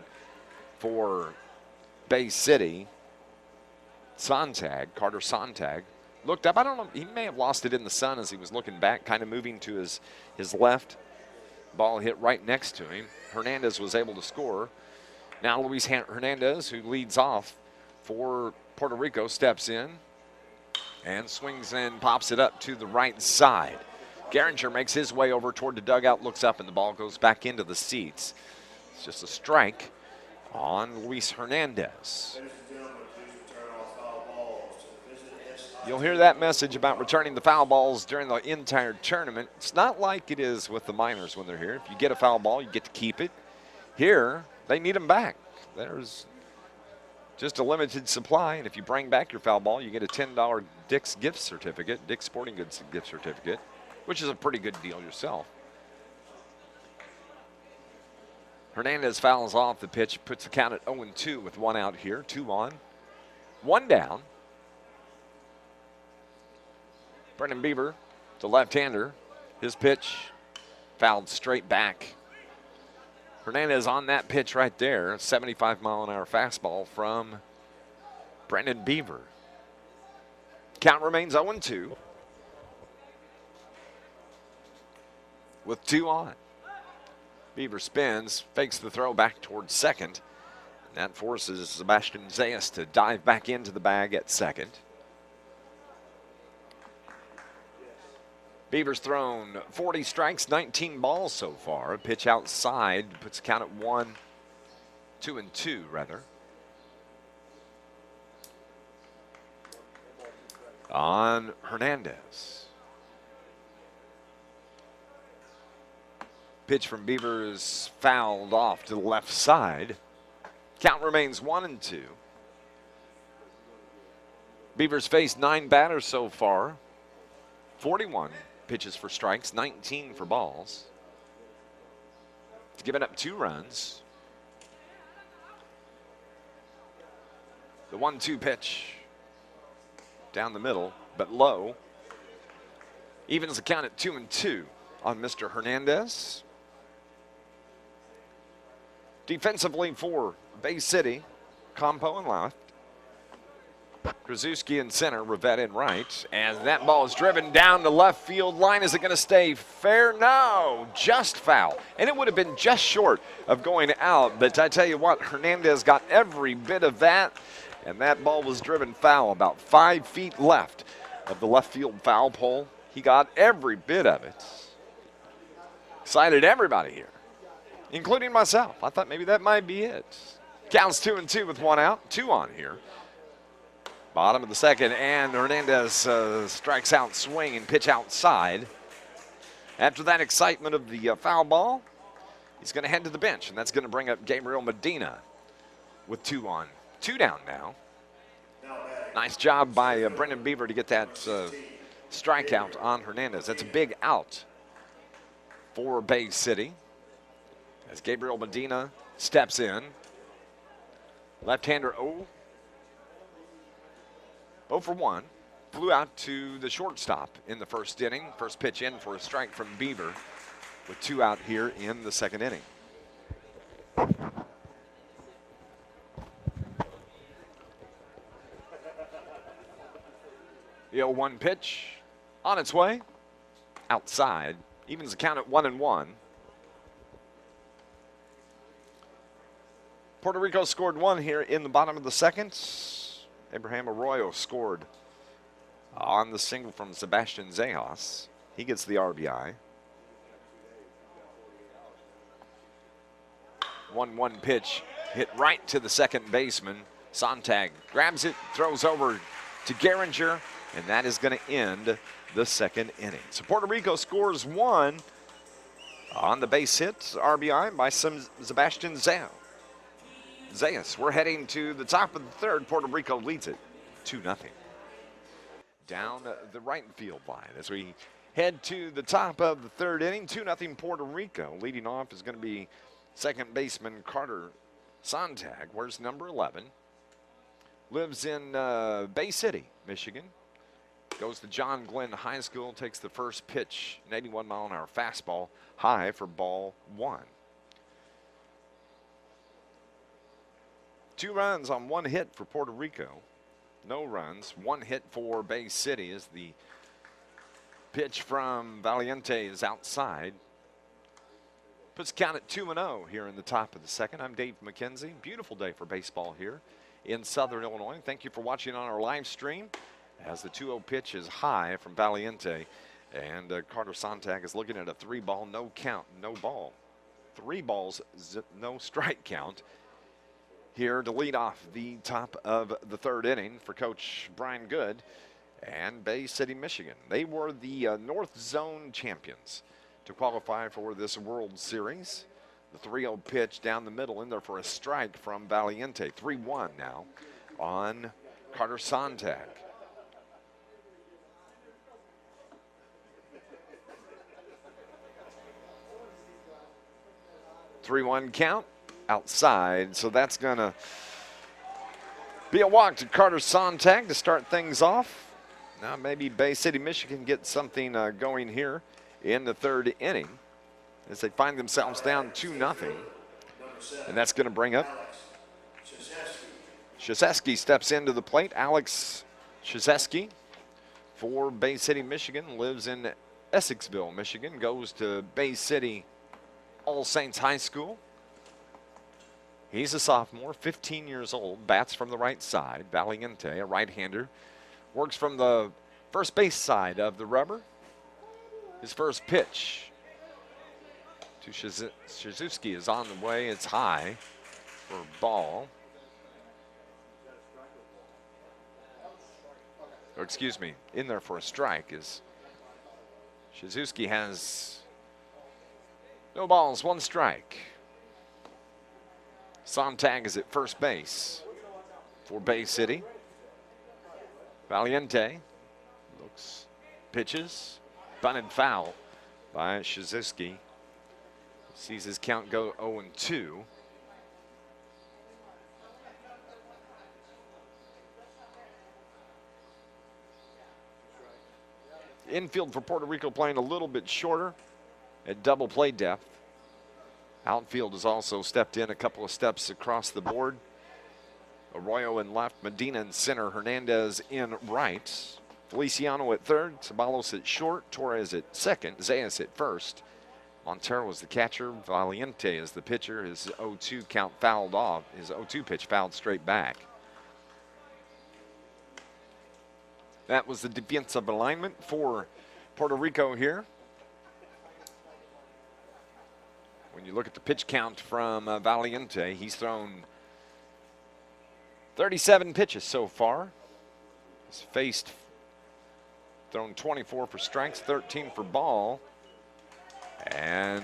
for Bay City, Carter Sontag. Looked up, I don't know, he may have lost it in the sun as he was looking back, kind of moving to his left. Ball hit right next to him. Hernandez was able to score. Now Luis Hernandez, who leads off for Puerto Rico, steps in and swings and pops it up to the right side. Geringer makes his way over toward the dugout, looks up, and the ball goes back into the seats. It's just a strike on Luis Hernandez. You'll hear that message about returning the foul balls during the entire tournament. It's not like it is with the minors when they're here. If you get a foul ball, you get to keep it. Here, they need them back. There's just a limited supply, and if you bring back your foul ball, you get a $10 Dick's gift certificate, Dick's Sporting Goods gift certificate, which is a pretty good deal yourself. Hernandez fouls off the pitch, puts the count at 0-2 with 1 out here, 2 on, 1 down. Brendan Beaver, the left-hander, his pitch fouled straight back. Hernandez on that pitch right there, 75-mile-an-hour fastball from Brendan Beaver. Count remains 0-2 with 2 on. Beaver spins, fakes the throw back towards second. And that forces Sebastian Zayas to dive back into the bag at second. Beaver's thrown 40 strikes, 19 balls so far. A pitch outside puts the count at 2-2 rather. On Hernandez. Pitch from Beaver is fouled off to the left side. Count remains 1-2. Beavers faced 9 batters so far. 41 pitches for strikes, 19 for balls. It's given up 2 runs. The 1-2 pitch down the middle, but low. Evens the count at 2-2 on Mr. Hernandez. Defensively for Bay City, Compo in left. Krasuski in center, Rivette in right, and that ball is driven down the left field line. Is it going to stay fair? No, just foul. And it would have been just short of going out, but I tell you what, Hernandez got every bit of that, And that ball was driven foul, about 5 feet left of the left field foul pole. He got every bit of it. Excited everybody here, including myself. I thought maybe that might be it. Counts 2-2 with 1 out, 2 on here. Bottom of the second, and Hernandez strikes out swing and pitch outside. After that excitement of the foul ball, he's going to head to the bench, and that's going to bring up Gabriel Medina with 2 on. 2 down now. Nice job by Brendan Beaver to get that strikeout on Hernandez. That's a big out for Bay City as Gabriel Medina steps in. Left-hander 0 for 1. Flew out to the shortstop in the first inning. First pitch in for a strike from Beaver with 2 out here in the second inning. The 0-1 pitch on its way. Outside. Evens the count at 1-1. Puerto Rico scored 1 here in the bottom of the second. Abraham Arroyo scored on the single from Sebastian Zejas. He gets the RBI. 1-1 pitch hit right to the second baseman. Sontag grabs it, throws over to Geringer, and that is going to end the second inning. So Puerto Rico scores 1 on the base hit, RBI by Sebastian Zejas. We're heading to the top of the third. Puerto Rico leads it 2-0. Down the right field line as we head to the top of the third inning. 2-0 Puerto Rico. Leading off is going to be second baseman Carter Sontag. Where's number 11? Lives in Bay City, Michigan. Goes to John Glenn High School. Takes the first pitch, an 81-mile-an-hour fastball, high for ball 1. 2 runs on 1 hit for Puerto Rico. No runs. 1 hit for Bay City as the pitch from Valiente is outside. Puts the count at 2-0 here in the top of the second. I'm Dave McKenzie. Beautiful day for baseball here in Southern Illinois. Thank you for watching on our live stream as the 2-0 pitch is high from Valiente. And Carter Sontag is looking at a 3-ball, no count, no ball. 3 balls, no strike count. Here to lead off the top of the third inning for Coach Brian Good and Bay City, Michigan. They were the North Zone champions to qualify for this World Series. The 3-0 pitch down the middle in there for a strike from Valiente. 3-1 now on Carter Sontag. (3-1) count. Outside, so that's going to be a walk to Carter Sontag to start things off. Now maybe Bay City, Michigan gets something going here in the third inning as they find themselves down 2-0. And that's going to bring up Krzyzewski steps into the plate. Alex Krzyzewski for Bay City, Michigan, lives in Essexville, Michigan, goes to Bay City All Saints High School. He's a sophomore, 15 years old, bats from the right side. Valiente, a right-hander, works from the first base side of the rubber. His first pitch to Krzyzewski is on the way. It's high for a ball. Or excuse me, in there for a strike is Krzyzewski has no balls, 1 strike. Sontag is at first base for Bay City. Valiente looks, pitches, bunted foul by Krzyzewski. Sees his count go 0-2. Infield for Puerto Rico playing a little bit shorter at double play depth. Outfield has also stepped in a couple of steps across the board. Arroyo in left, Medina in center, Hernandez in right. Feliciano at third, Ceballos at short, Torres at second, Zayas at first. Montero is the catcher, Valiente is the pitcher. His 0-2 count fouled off, his 0-2 pitch fouled straight back. That was the defensive alignment for Puerto Rico here. When you look at the pitch count from Valiente, he's thrown 37 pitches so far. He's thrown 24 for strikes, 13 for ball. And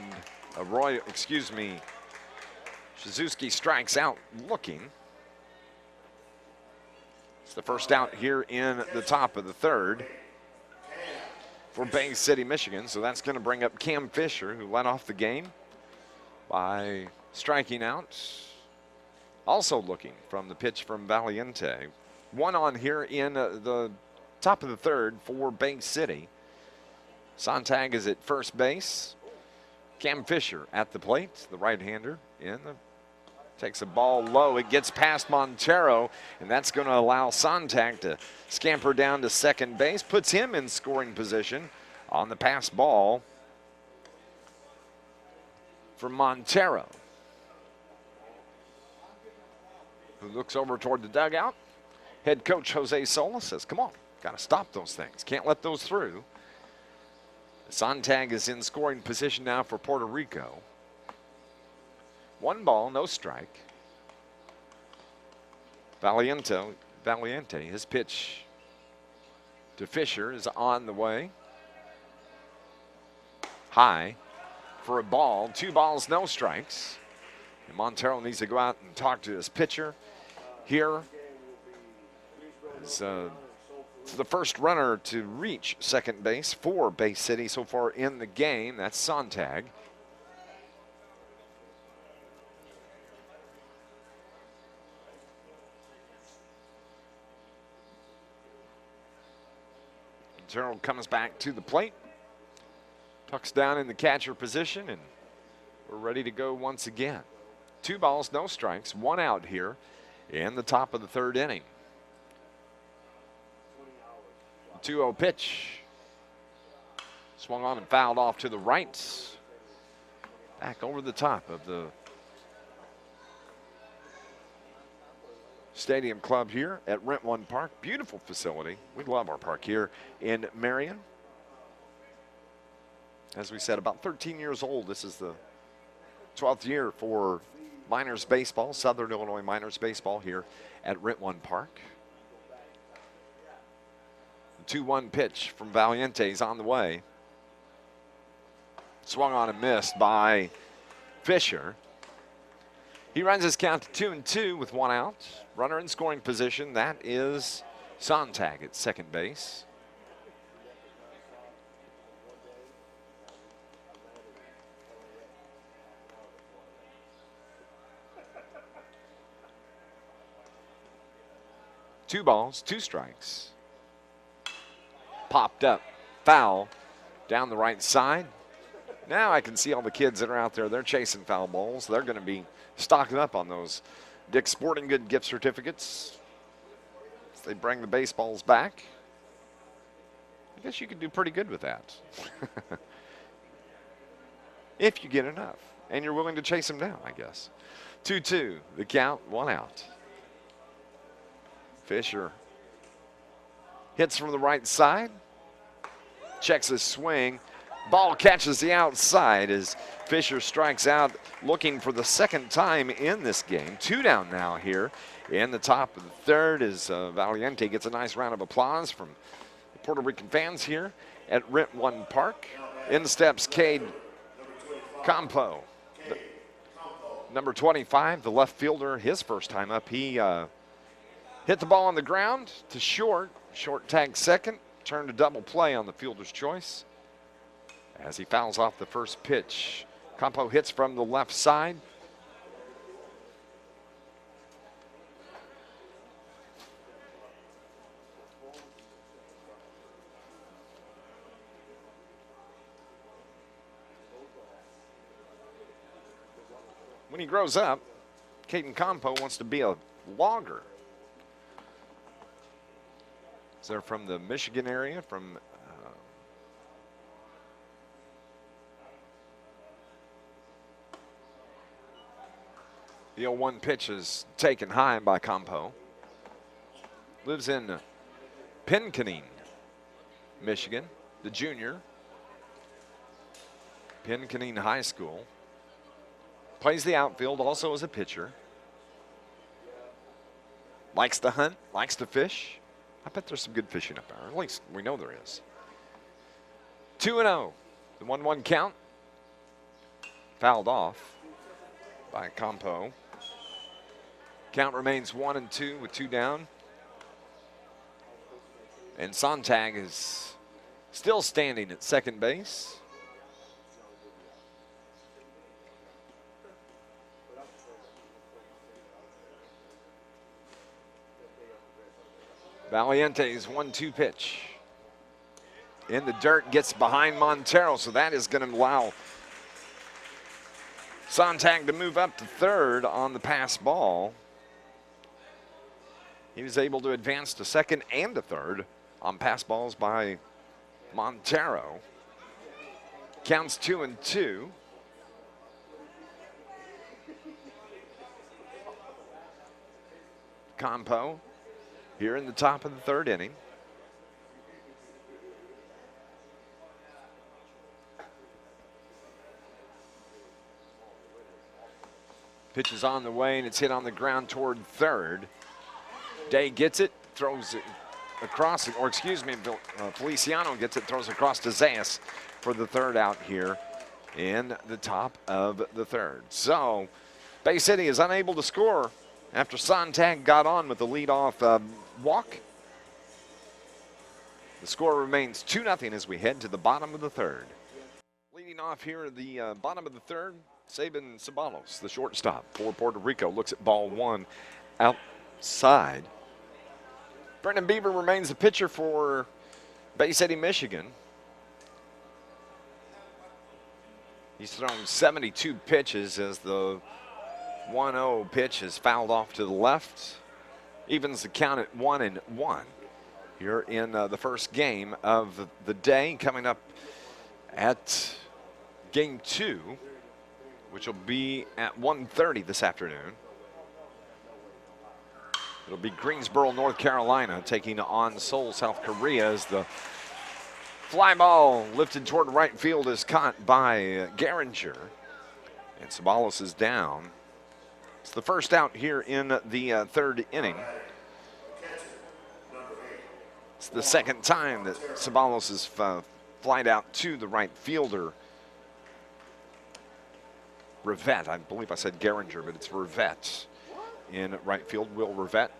Shizuki strikes out looking. It's the first out here in the top of the third for Bay City, Michigan. So that's going to bring up Cam Fisher, who led off the game by striking out. Also looking from the pitch from Valiente. One on here in the top of the third for Bay City. Sontag is at first base. Cam Fisher at the plate, the right-hander, takes a ball low. It gets past Montero, and that's going to allow Sontag to scamper down to second base, puts him in scoring position on the pass ball for Montero, who looks over toward the dugout. Head coach Jose Sola says, come on, got to stop those things. Can't let those through. Sontag is in scoring position now for Puerto Rico. 1 ball, no strike. Valiente, his pitch to Fisher is on the way. High for a ball. 2 balls, no strikes. And Montero needs to go out and talk to his pitcher. Here is the first runner to reach second base for Bay City so far in the game. That's Sontag. Montero comes back to the plate, tucks down in the catcher position, and we're ready to go once again. 2 balls, no strikes, 1 out here in the top of the third inning. 2-0 pitch. Swung on and fouled off to the right. Back over the top of the Stadium Club here at Rent One Park. Beautiful facility. We love our park here in Marion. As we said, about 13 years old. This is the 12th year for Miners Baseball, Southern Illinois Miners Baseball here at Rent One Park. 2-1 pitch from Valiente is on the way. Swung on and missed by Fisher. He runs his count to 2-2 with 1 out. Runner in scoring position, that is Sontag at second base. Two balls, 2 strikes. Popped up, foul, down the right side. Now I can see all the kids that are out there. They're chasing foul balls. They're going to be stocking up on those Dick's Sporting Good gift certificates. If they bring the baseballs back, I guess you could do pretty good with that. If you get enough, and you're willing to chase them down, I guess. 2-2, the count, 1 out. Fisher hits from the right side, checks his swing. Ball catches the outside as Fisher strikes out, looking for the second time in this game. 2 down now here in the top of the third as Valiente gets a nice round of applause from the Puerto Rican fans here at Rent One Park. In steps Cade Campo, number 25, the left fielder, his first time up. He hit the ball on the ground to short tag second, turned a double play on the fielder's choice as he fouls off the first pitch. Campo hits from the left side. When he grows up, Caden Campo wants to be a logger. So they're from the Michigan area, from the 0-1 pitch is taken high by Campo. Lives in Pinconning, Michigan, the junior. Pinconning High School. Plays the outfield also as a pitcher. Likes to hunt, likes to fish. I bet there's some good fishing up there. At least we know there is. 2-0. The 1-1 count. Fouled off by Campo. Count remains 1-2 with 2 down. And Sontag is still standing at second base. Valiente's 1-2 pitch. In the dirt, gets behind Montero, so that is going to allow Sontag to move up to third on the pass ball. He was able to advance to second and to third on pass balls by Montero. Counts 2-2. Campo here in the top of the third inning. Pitch is on the way, and it's hit on the ground toward third. Day gets it, throws it across, or excuse me, Feliciano gets it, throws across to Zayas for the third out here in the top of the third. So Bay City is unable to score after Sontag got on with the leadoff walk. The score remains 2-0 as we head to the bottom of the third. Leading off here at the bottom of the third, Sabin Ceballos, the shortstop for Puerto Rico, looks at ball one outside. Brendan Beaver remains the pitcher for Bay City, Michigan. He's thrown 72 pitches as the 1-0 pitch is fouled off to the left. Evens the count at 1-1 here in the first game of the day. Coming up at game 2, which will be at 1:30 this afternoon. It'll be Greensboro, North Carolina, taking on Seoul, South Korea, as the fly ball lifted toward right field is caught by Geringer. And Ceballos is down. It's the first out here in the third inning. It's the second time that Ceballos has flied out to the right fielder. Rivette, I believe I said Geringer, but it's Rivette in right field, Will Rivette.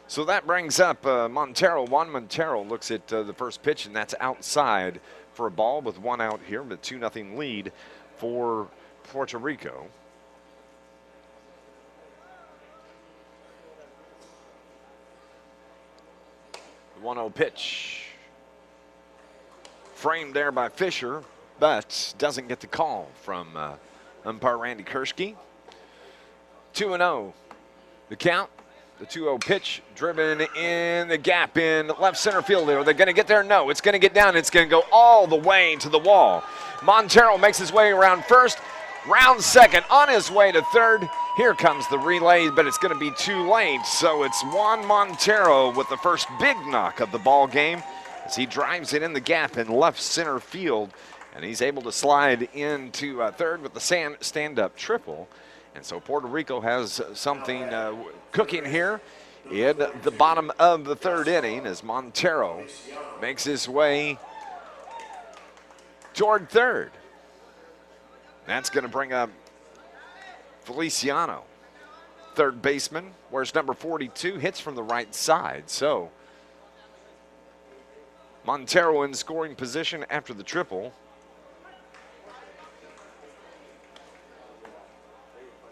So that brings up Montero. Juan Montero looks at the first pitch, and that's outside for a ball with 1 out here, but 2-0 lead for Puerto Rico. The 1-0 pitch. Framed there by Fisher, but doesn't get the call from umpire Randy Kershke. 2-0. The count. The 2-0 pitch driven in the gap in left center field. Are they going to get there? No. It's going to get down. It's going to go all the way to the wall. Montero makes his way around first, round second, on his way to third. Here comes the relay, but it's going to be too late. So it's Juan Montero with the first big knock of the ball game as he drives it in the gap in left center field. And he's able to slide into third with the stand-up triple. And so Puerto Rico has something cooking here in the bottom of the third inning as Montero makes his way toward third. That's going to bring up Feliciano, third baseman, where's number 42, hits from the right side. So Montero in scoring position after the triple.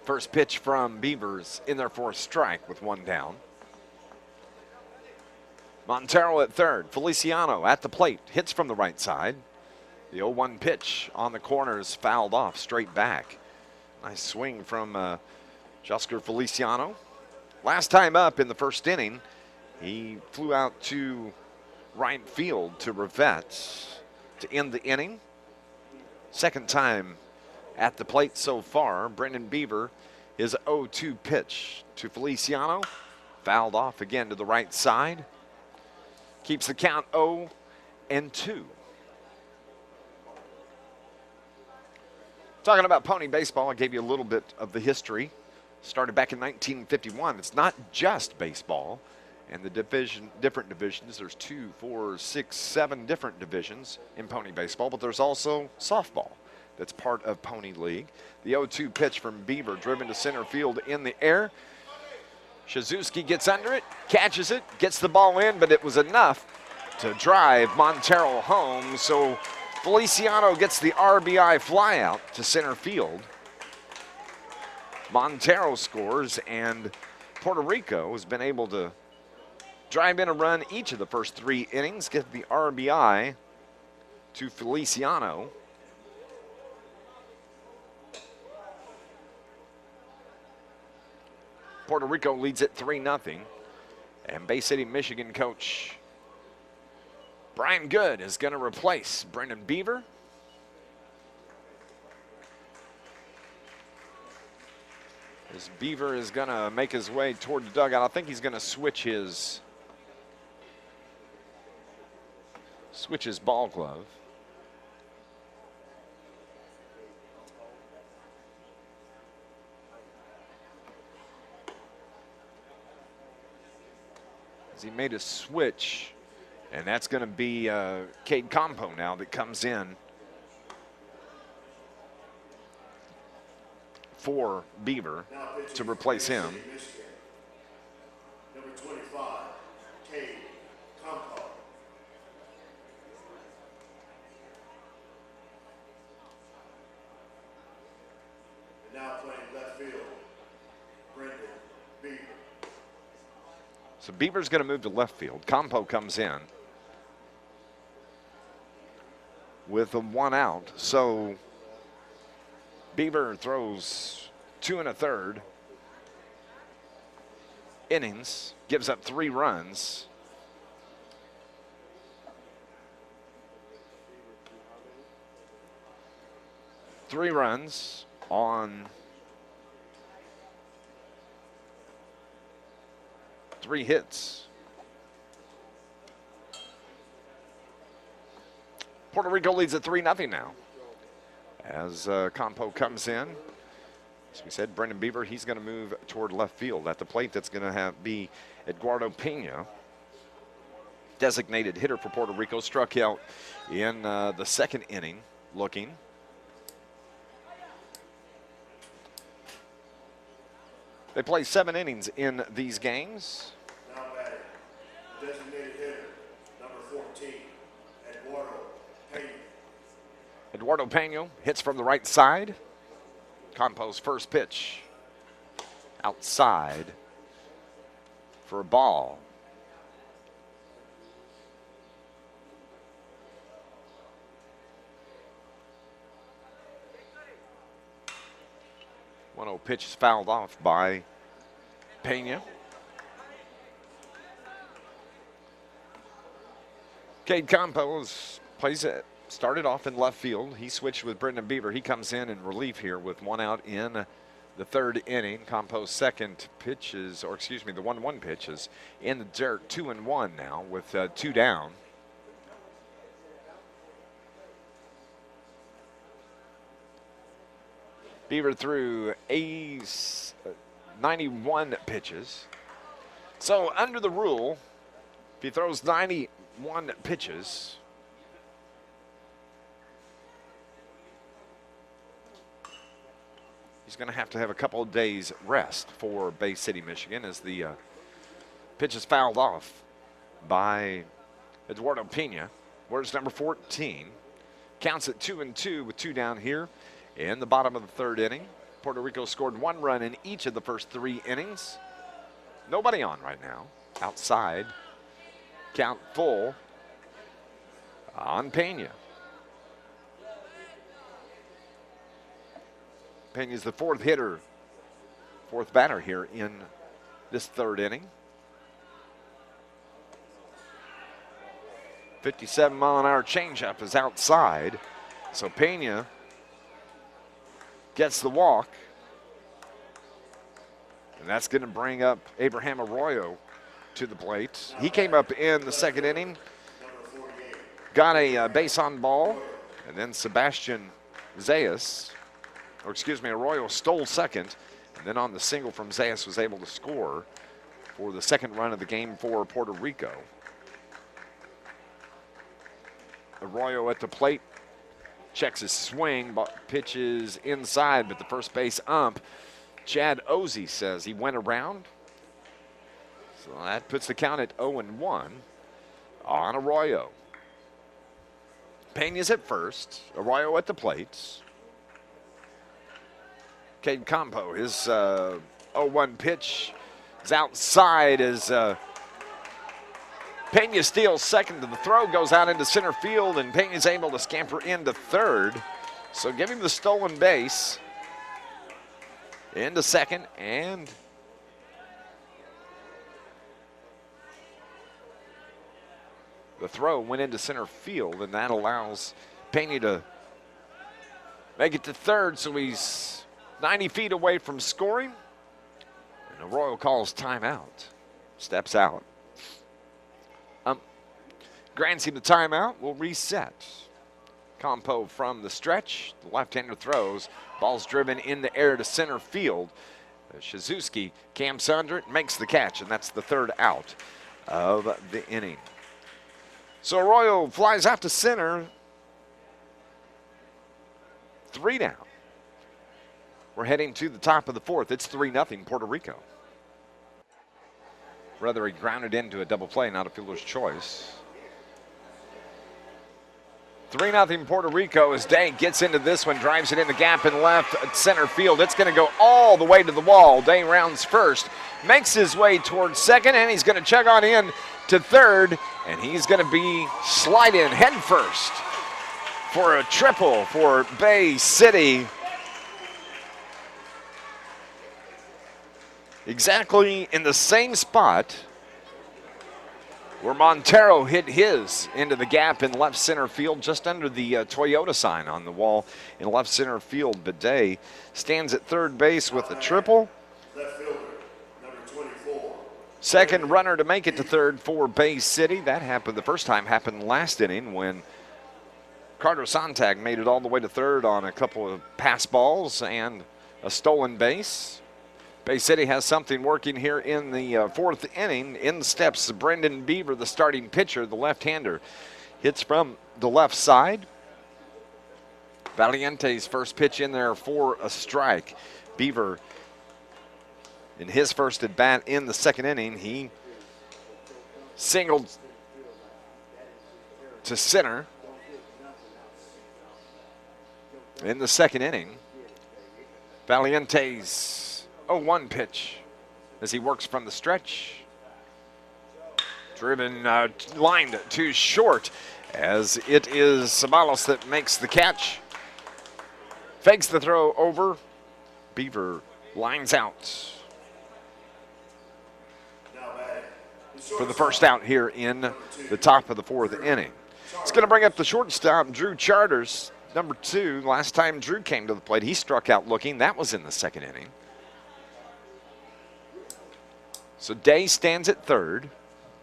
First pitch from Beavers in their fourth strike with 1 down. Montero at third. Feliciano at the plate. Hits from the right side. The 0-1 pitch on the corners fouled off straight back. Nice swing from Josker Feliciano. Last time up in the first inning, he flew out to right field to Rivette to end the inning. Second time at the plate so far. Brendan Beaver, his 0-2 pitch to Feliciano. Fouled off again to the right side. Keeps the count 0-2. 2. Talking about pony baseball, I gave you a little bit of the history. Started back in 1951. It's not just baseball and the different divisions. There's 2, 4, 6, 7 different divisions in pony baseball, but there's also softball that's part of Pony League. The 0-2 pitch from Beaver, driven to center field in the air. Shizuski gets under it, catches it, gets the ball in, but it was enough to drive Montero home. So Feliciano gets the RBI flyout to center field. Montero scores, and Puerto Rico has been able to drive in a run each of the first 3 innings, get the RBI to Feliciano. Puerto Rico leads it 3-0, and Bay City, Michigan coach Brian Good is going to replace Brendan Beaver. As Beaver is going to make his way toward the dugout, I think he's going to switch his ball glove. As he made a switch, and that's going to be Cade Campo now that comes in for Beaver to replace him. Number 25, Cade Campo. And now playing left field, Brendan Beaver. So Beaver's going to move to left field. Campo comes in with a 1 out. So Beaver throws 2 1/3 innings, gives up 3 runs. Three runs on 3 hits. Puerto Rico leads at 3-0 now. As Campo comes in, as we said, Brendan Beaver, he's going to move toward left field. At the plate, that's going to be Eduardo Pena, designated hitter for Puerto Rico, struck out in the 2nd inning looking. They play 7 innings in these games. Now batting, designated hitter, number 14, Eduardo Pena. Eduardo Pena hits from the right side. Campo's first pitch outside for a ball. One 0 pitch is fouled off by Pena. Cade Campo started off in left field. He switched with Brendan Beaver. He comes in relief here with 1 out in the 3rd inning. Campo's second pitch is, or excuse me, the 1-1 pitch is in the dirt, 2-1 now with 2 down. Beaver threw 91 pitches. So under the rule, if he throws 91 pitches, he's going to have a couple of days rest for Bay City, Michigan, as the pitch is fouled off by Eduardo Pena. Where's number 14? Counts at 2-2 with 2 down here in the bottom of the 3rd inning. Puerto Rico scored 1 run in each of the first 3 innings. Nobody on right now. Outside. Count full on Pena. Pena's the 4th hitter, 4th batter here in this 3rd inning. 57-mile-an-hour changeup is outside. So Pena gets the walk. And that's going to bring up Abraham Arroyo to the plate. He came up in the 2nd inning, got a base on ball, and then Sebastian Zayas, or excuse me, Arroyo stole second, and then on the single from Zayas was able to score for the second run of the game for Puerto Rico. Arroyo at the plate, checks his swing, pitches inside, but the first base ump, Chad Ozzie, says he went around. So that puts the count at 0-1 on Arroyo. Pena's at first, Arroyo at the plate. Cade Campo, his 0-1 pitch is outside as Pena steals second. The throw goes out into center field, and Pena's able to scamper into third. So give him the stolen base into second, and the throw went into center field, and that allows Pena to make it to third, so he's 90 feet away from scoring. And Arroyo calls timeout, steps out. Grants him the timeout, will reset. Campo from the stretch, the left-hander throws, ball's driven in the air to center field. Shizuki camps under it, makes the catch, and that's the third out of the inning. So Arroyo flies out to center, 3 down. We're heading to the top of the fourth. It's 3-0 Puerto Rico. Rather, he grounded into a double play, not a fielder's choice. 3-0 Puerto Rico as Day gets into this one, drives it in the gap in left center field. It's going to go all the way to the wall. Day rounds first, makes his way towards second, and he's going to check on in to third, and he's going to be slide in head first for a triple for Bay City. Exactly in the same spot where Montero hit his into the gap in left center field, just under the Toyota sign on the wall in left center field. But Day stands at third base with a triple. Left fielder, number 24. Second runner to make it to third for Bay City. That happened the first time, happened last inning when Carter Sontag made it all the way to third on a couple of pass balls and a stolen base. Bay City has something working here in the fourth inning. In steps Brendan Beaver, the starting pitcher, the left-hander. Hits from the left side. Valiente's first pitch in there for a strike. Beaver, in his first at bat in the second inning, he singled to center in the second inning. Valiente's 0-1 pitch as he works from the stretch. Driven, lined too short as it is Sabalos that makes the catch. Fakes the throw over. Beaver lines out for the first out here in the top of the fourth inning. It's going to bring up the shortstop, Drew Charters, number 2. Last time Drew came to the plate, he struck out looking. That was in the second inning. So Day stands at third.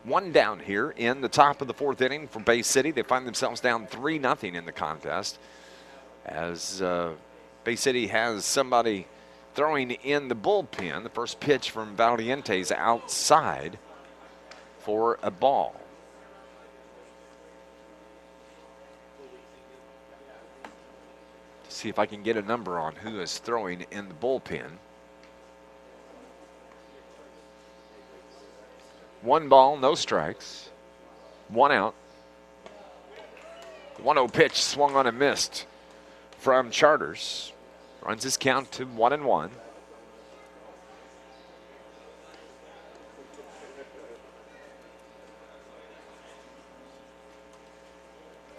1 down here in the top of the fourth inning for Bay City. They find themselves down 3-0 in the contest as Bay City has somebody throwing in the bullpen. The first pitch from Valiente's outside for a ball. See if I can get a number on who is throwing in the bullpen. 1 ball, no strikes. 1 out. The 1-0 pitch swung on and missed from Charters. Runs his count to 1-1.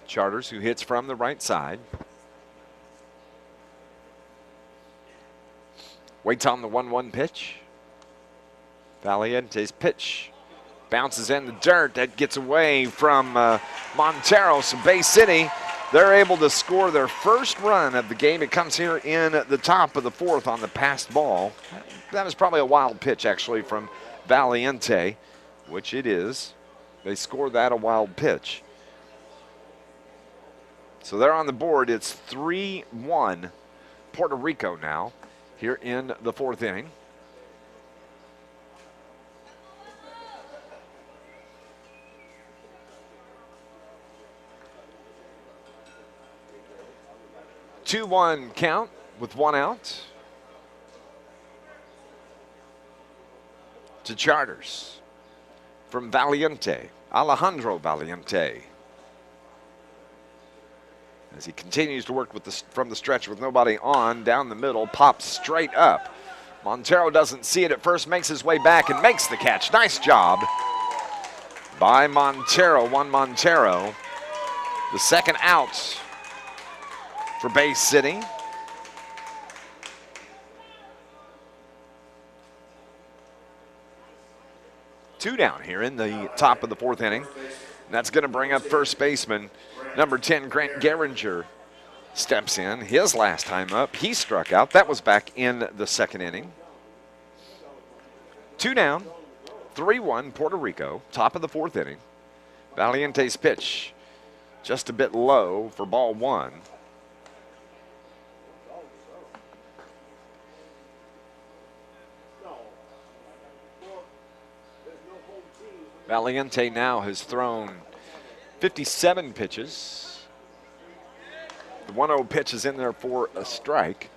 Charters, who hits from the right side. Waits on the 1-1 pitch. Valiente's pitch bounces in the dirt. That gets away from Montero. So Bay City, they're able to score their first run of the game. It comes here in the top of the fourth on the passed ball. That was probably a wild pitch, actually, from Valiente, which it is. They score that a wild pitch. So they're on the board. It's 3-1 Puerto Rico now here in the fourth inning. Two-one count with one out to Charters from Valiente, Alejandro Valiente. As he continues to work with from the stretch with nobody on, down the middle, pops straight up. Montero doesn't see it at first, makes his way back and makes the catch. Nice job by Montero, Juan Montero. The second out for Bay City. Two down here in the top of the fourth inning. And that's going to bring up first baseman number 10, Grant Geringer, steps in. His last time up, he struck out. That was back in the second inning. Two down, 3-1 Puerto Rico, top of the fourth inning. Valiente's pitch just a bit low for ball one. Valiente now has thrown 57 pitches. The 1-0 pitch is in there for a strike.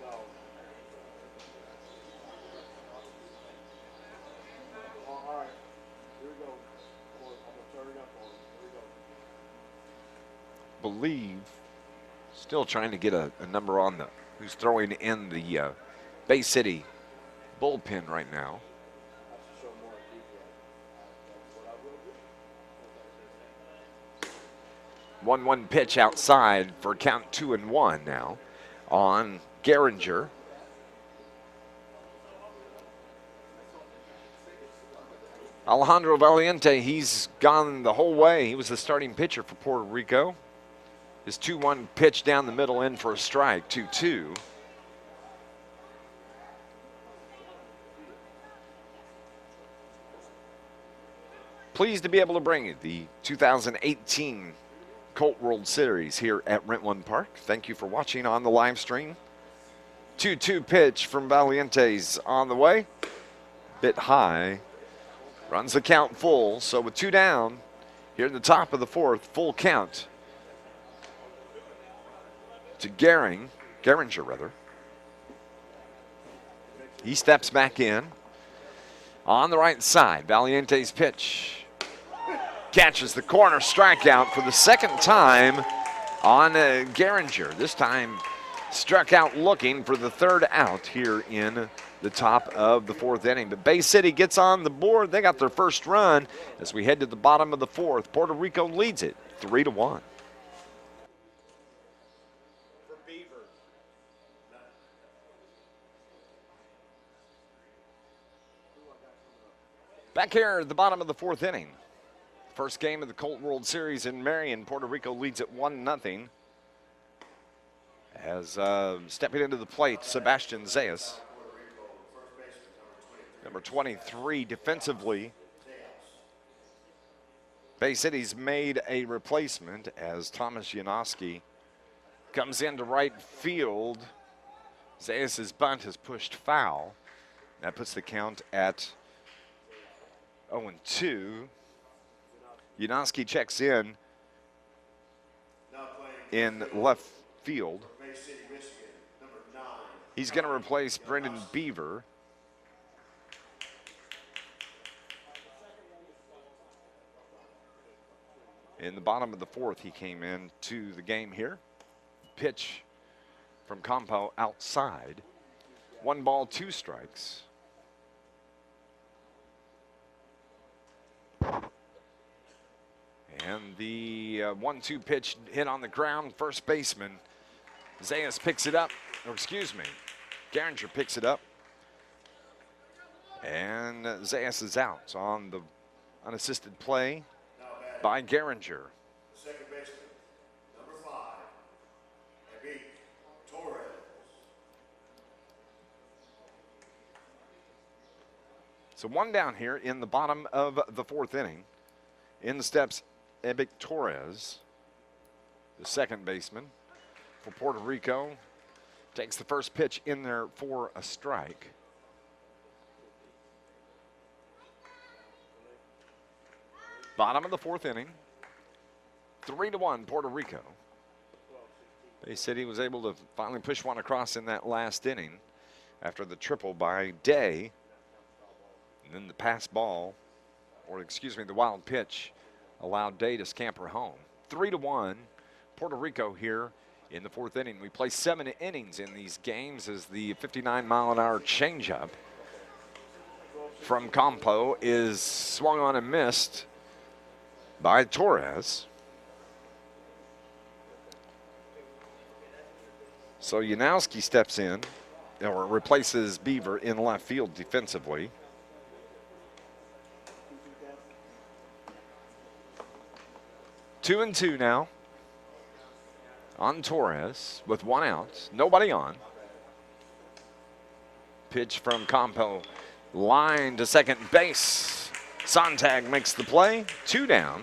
Believe, still trying to get a number on who's throwing in the Bay City bullpen right now. 1-1 pitch outside for count 2-1 now on Geringer. Alejandro Valiente, he's gone the whole way. He was the starting pitcher for Puerto Rico. His 2-1 pitch down the middle in for a strike, 2-2. Pleased to be able to bring you the 2018 Colt World Series here at Rent-One Park. Thank you for watching on the live stream. 2-2 pitch from Valiente's on the way. Bit high. Runs the count full. So with two down, here in the top of the fourth, full count to Geringer rather. He steps back in. On the right side, Valiente's pitch. Catches the corner, strikeout for the second time on Geringer. This time struck out looking for the third out here in the top of the fourth inning. But Bay City gets on the board. They got their first run as we head to the bottom of the fourth. Puerto Rico leads it 3-1. Back here at the bottom of the fourth inning. First game of the Colt World Series in Marion. Puerto Rico leads at 1-0. As stepping into the plate, Sebastian Zayas. Number 23 defensively. Bay City's made a replacement as Thomas Janoski comes into right field. Zayas' bunt has pushed foul. That puts the count at 0-2. Janoski checks in left field. He's going to replace Brendan Beaver. In the bottom of the fourth, he came in to the game here. Pitch from Campo outside. 1 ball, 2 strikes. And the 1-2 pitch hit on the ground. First baseman Zayas picks it up. Or excuse me, Geringer picks it up. And Zayas is out on the unassisted play by Geringer. Second baseman, number 5, David Torres. So one down here in the bottom of the fourth inning. In the steps, Ebic Torres, the second baseman. for Puerto Rico. Takes the first pitch in there for a strike. Bottom of the fourth inning. 3-1 Puerto Rico. Bay City was able to finally push one across in that last inning after the triple by Day. And then the pass ball, or excuse me, the wild pitch allowed Day to scamper home. 3-1 Puerto Rico here in the fourth inning. We play 7 innings in these games as the 59-mile-an-hour changeup from Campo is swung on and missed by Torres. So Yanowski steps in, or replaces Beaver in left field defensively. Two and two now on Torres with 1 out, nobody on. Pitch from Campo, line to second base. Sontag makes the play, 2 down.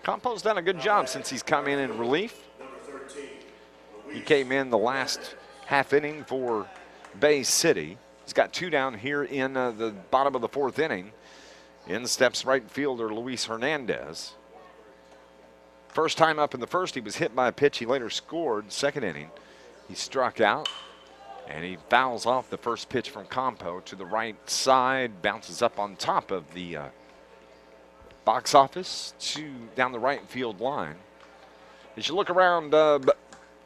Campo's done a good job since he's come in relief. He came in the last half inning for Bay City. He's got 2 down here in the bottom of the fourth inning. In steps right fielder Luis Hernandez. First time up in the first, he was hit by a pitch. He later scored. Second inning, he struck out, and he fouls off the first pitch from Campo to the right side, bounces up on top of the box office down the right field line. As you look around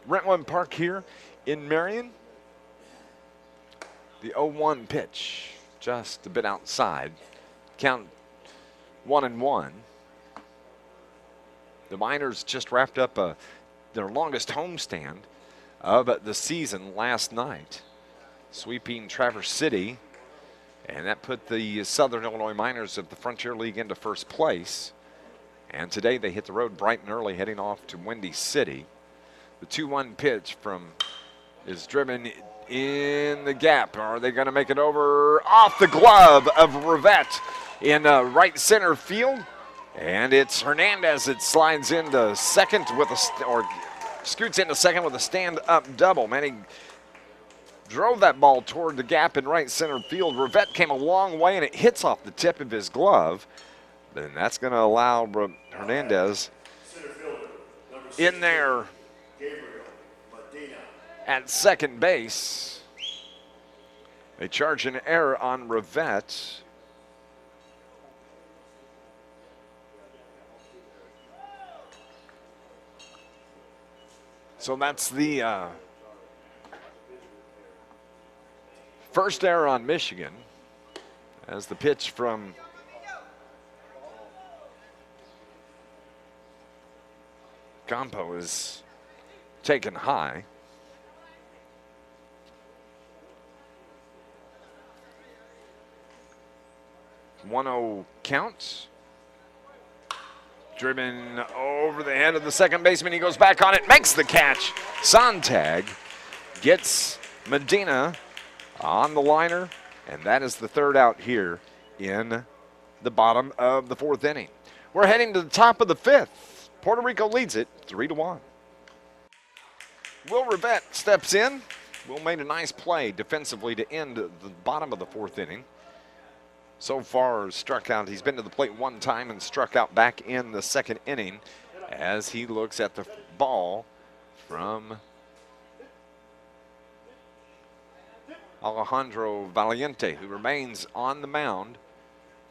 Rentwood Park here in Marion, the 0-1 pitch just a bit outside. Count 1-1. The Miners just wrapped up their longest homestand of the season last night, sweeping Traverse City, and that put the Southern Illinois Miners of the Frontier League into first place. And today they hit the road bright and early, heading off to Windy City. The 2-1 pitch is driven in the gap. Are they going to make it over? Off the glove of Rivette in right center field. And it's Hernandez that slides into second scoots into second with a stand-up double. Man, he drove that ball toward the gap in right center field. Rivette came a long way, and it hits off the tip of his glove. Then that's going to allow Hernandez in there at second base. They charge an error on Rivette. So that's the first error on Michigan, as the pitch from Campo is taken high. One-0 count. Driven over the head of the second baseman. He goes back on it, makes the catch. Sontag gets Medina on the liner, and that is the third out here in the bottom of the fourth inning. We're heading to the top of the fifth. Puerto Rico leads it 3-1. Will Rivette steps in. Will made a nice play defensively to end the bottom of the fourth inning. So far struck out. He's been to the plate 1 time and struck out back in the second inning as he looks at the ball from Alejandro Valiente, who remains on the mound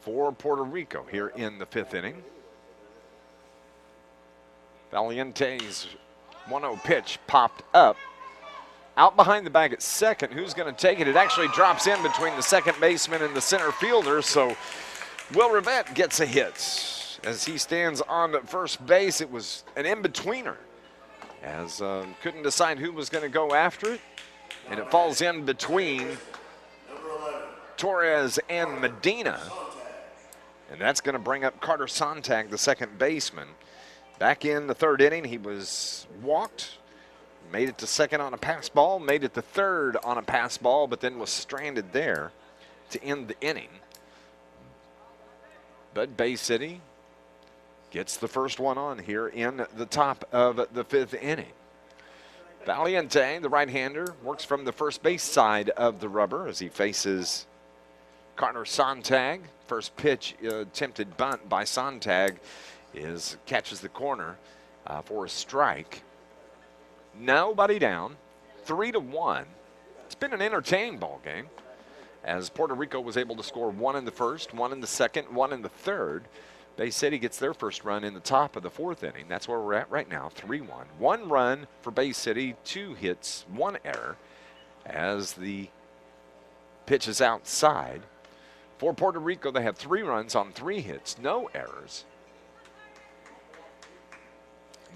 for Puerto Rico here in the fifth inning. Valiente's 1-0 pitch popped up. Out behind the bag at second. Who's going to take it? It actually drops in between the second baseman and the center fielder, so Will Rivette gets a hit. As he stands on first base, it was an in-betweener, as couldn't decide who was going to go after it, and it falls in between Torres and Medina, and that's going to bring up Carter Sontag, the second baseman. Back in the third inning, he was walked. Made it to second on a pass ball, made it to third on a pass ball, but then was stranded there to end the inning. But Bay City gets the first one on here in the top of the 5th inning. Valiente, the right-hander, works from the first base side of the rubber as he faces Carter Sontag. First pitch, attempted bunt by Sontag catches the corner for a strike. Nobody down, 3-1. It's been an entertaining ball game as Puerto Rico was able to score 1 in the first, 1 in the second, 1 in the third. Bay City gets their first run in the top of the 4th inning. That's where we're at right now, 3-1. 1 run for Bay City, 2 hits, 1 error as the pitch is outside. For Puerto Rico, they have 3 runs on 3 hits, no errors.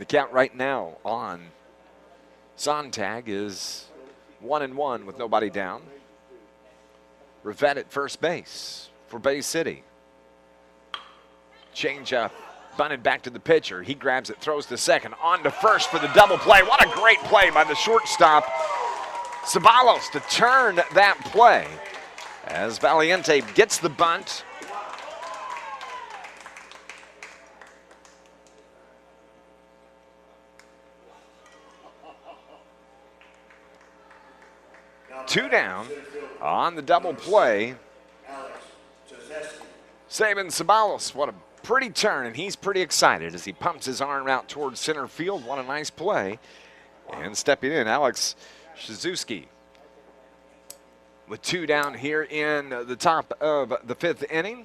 The count right now on Sontag is 1-1 with nobody down. Rivette at first base for Bay City. Change up, bunted back to the pitcher. He grabs it, throws to second, on to first for the double play. What a great play by the shortstop, Ceballos, to turn that play as Valiente gets the bunt. Two down on the double play. Saving Ceballos, what a pretty turn, and he's pretty excited as he pumps his arm out towards center field. What a nice play. And stepping in, Alex Shizuski with 2 down here in the top of the 5th inning.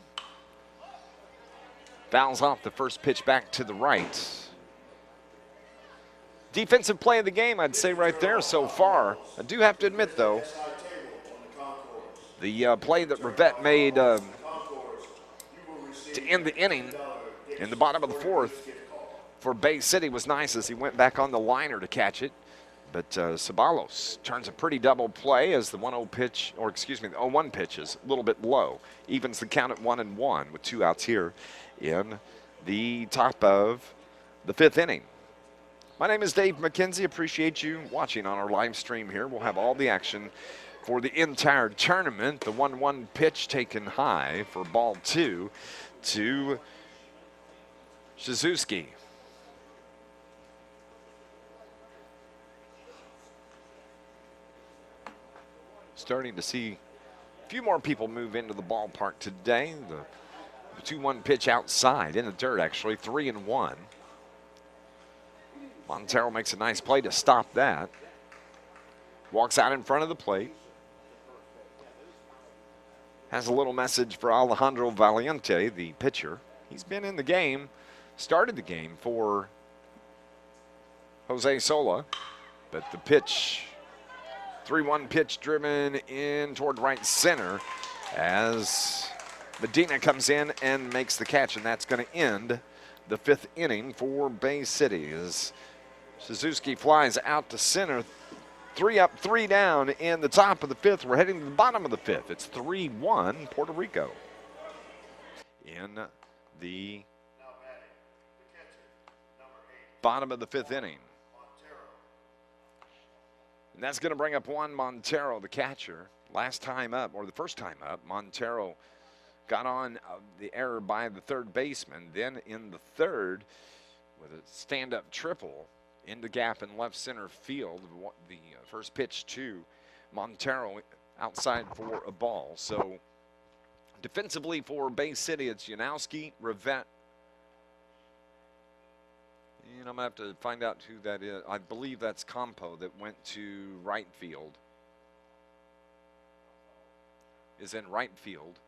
Fouls off the first pitch back to the right. Defensive play of the game, I'd say right there so far. I do have to admit, though, the play that Rivette made to end the inning in the bottom of the 4th for Bay City was nice as he went back on the liner to catch it. But Ceballos turns a pretty double play as the 1-0 pitch, or excuse me, the 0-1 pitch is a little bit low. Evens the count at 1-1 with 2 outs here in the top of the 5th inning. My name is Dave McKenzie. Appreciate you watching on our live stream here. We'll have all the action for the entire tournament. The 1-1 pitch taken high for ball 2 to Shizuski. Starting to see a few more people move into the ballpark today. The 2-1 pitch outside in the dirt, actually, 3-1. Montero makes a nice play to stop that. Walks out in front of the plate. Has a little message for Alejandro Valiente, the pitcher. He's been in the game, started the game for Jose Sola, but the pitch, 3-1 pitch driven in toward right center as Medina comes in and makes the catch, and that's going to end the 5th inning for Bay City as Suzuki flies out to center. 3 up, 3 down in the top of the 5th. We're heading to the bottom of the 5th. It's 3-1 Puerto Rico in the bottom of the 5th inning. And that's going to bring up Juan Montero, the catcher. Last time up, or the first time up, Montero got on the error by the 3rd baseman. Then in the 3rd, with a stand-up triple in the gap in left center field, the first pitch to Montero outside for a ball. So defensively for Bay City, it's Yanowski, Rivette. And I'm going to have to find out who that is. I believe that's Campo that went to right field. Is in right field.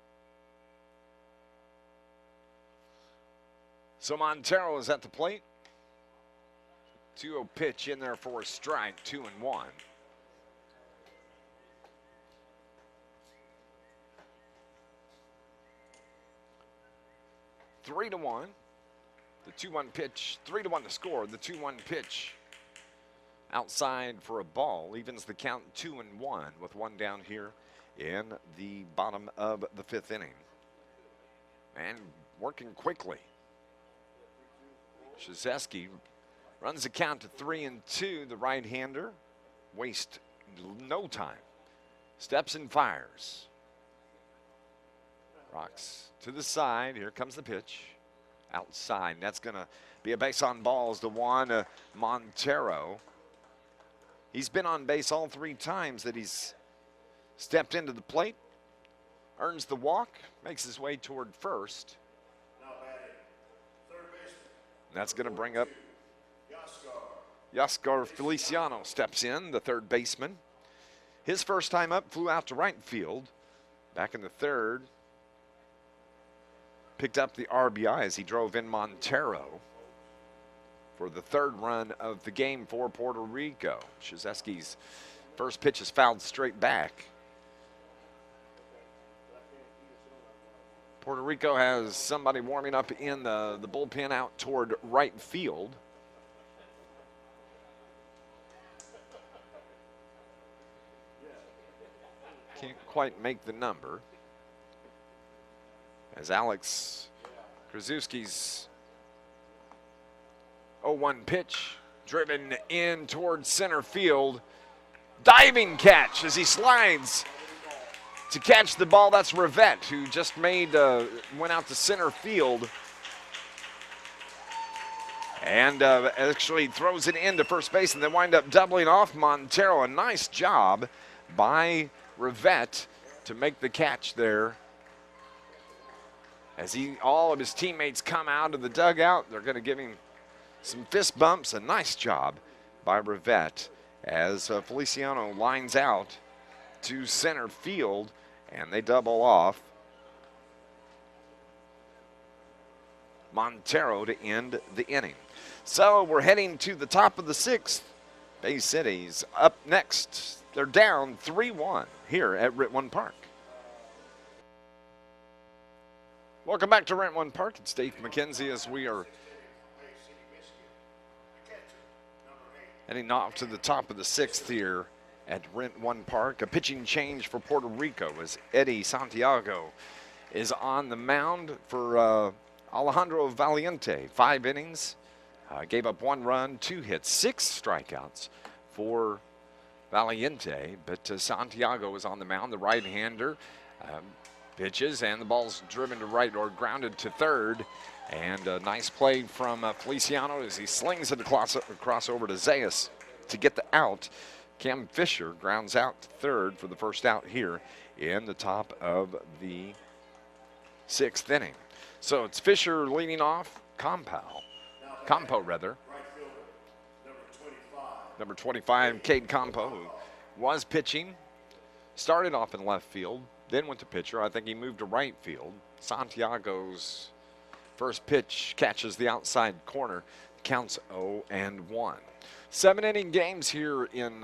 So Montero is at the plate. 2-0 pitch in there for a strike, 2-1. Three to 1. The 2-1 pitch, 3-1 to score. The 2-1 pitch outside for a ball evens the count 2-1 with 1 down here in the bottom of the 5th inning. And working quickly. Shizuski runs the count to 3-2. The right-hander wastes no time. Steps and fires. Rocks to the side. Here comes the pitch. outside. That's going to be a base on balls to Juan Montero. He's been on base all 3 times that he's stepped into the plate. Earns the walk, makes his way toward first. Now batting, third baseman. That's going to bring up Yaskar Feliciano steps in, the third baseman. His first time up, flew out to right field. Back in the third, picked up the RBI as he drove in Montero for the third run of the game for Puerto Rico. Krzyzewski's first pitch is fouled straight back. Puerto Rico has somebody warming up in the bullpen out toward right field. Can't quite make the number. As Alex Krzyzewski's 0-1 pitch driven in towards center field. Diving catch as he slides to catch the ball. That's Rivette, who just went out to center field. And actually throws it into first base and then wind up doubling off Montero. A nice job by Rivette to make the catch there. As all of his teammates come out of the dugout, they're going to give him some fist bumps. A nice job by Rivette as Feliciano lines out to center field, and they double off Montero to end the inning. So we're heading to the top of the 6th. Bay City's up next. They're down 3-1 here at Rent-One Park. Welcome back to Rent-One Park. It's Dave McKenzie as we are heading off to the top of the 6th here at Rent-One Park. A pitching change for Puerto Rico as Eddie Santiago is on the mound for Alejandro Valiente. 5 innings, gave up 1 run, 2 hits, 6 strikeouts for Valiente, but Santiago is on the mound, the right-hander. Pitches, and the ball's driven to right or grounded to third. And a nice play from Feliciano as he slings it across over to Zayas to get the out. Cam Fisher grounds out to third for the first out here in the top of the 6th inning. So it's Fisher leading off, Campo rather. Number 25, Cade Campo, who was pitching, started off in left field, then went to pitcher. I think he moved to right field. Santiago's first pitch catches the outside corner, counts 0-1. 7-inning games here in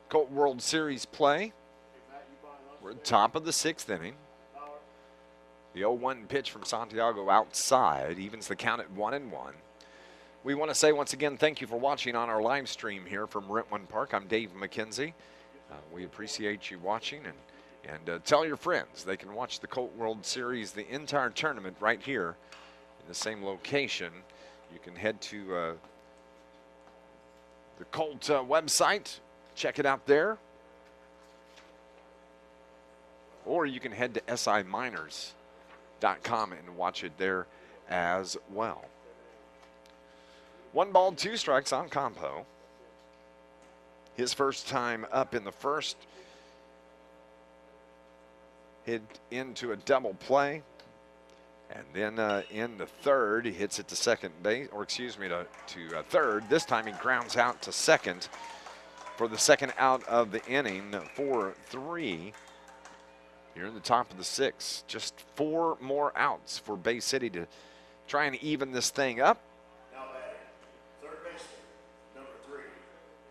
Colt World Series play. We're at the top of the 6th inning. The 0-1 pitch from Santiago outside evens the count at 1-1. We want to say once again thank you for watching on our live stream here from Rent-One Park. I'm Dave McKenzie. We appreciate you watching, and tell your friends they can watch the Colt World Series, the entire tournament right here in the same location. You can head to the Colt website, check it out there, or you can head to siminers.com and watch it there as well. 1 ball, 2 strikes on Campo. His first time up in the first, hit into a double play. And then in the third, he hits it to second base, or excuse me, to third. This time he grounds out to second for the second out of the inning, 4-3. Here in the top of the 6th. Just 4 more outs for Bay City to try and even this thing up.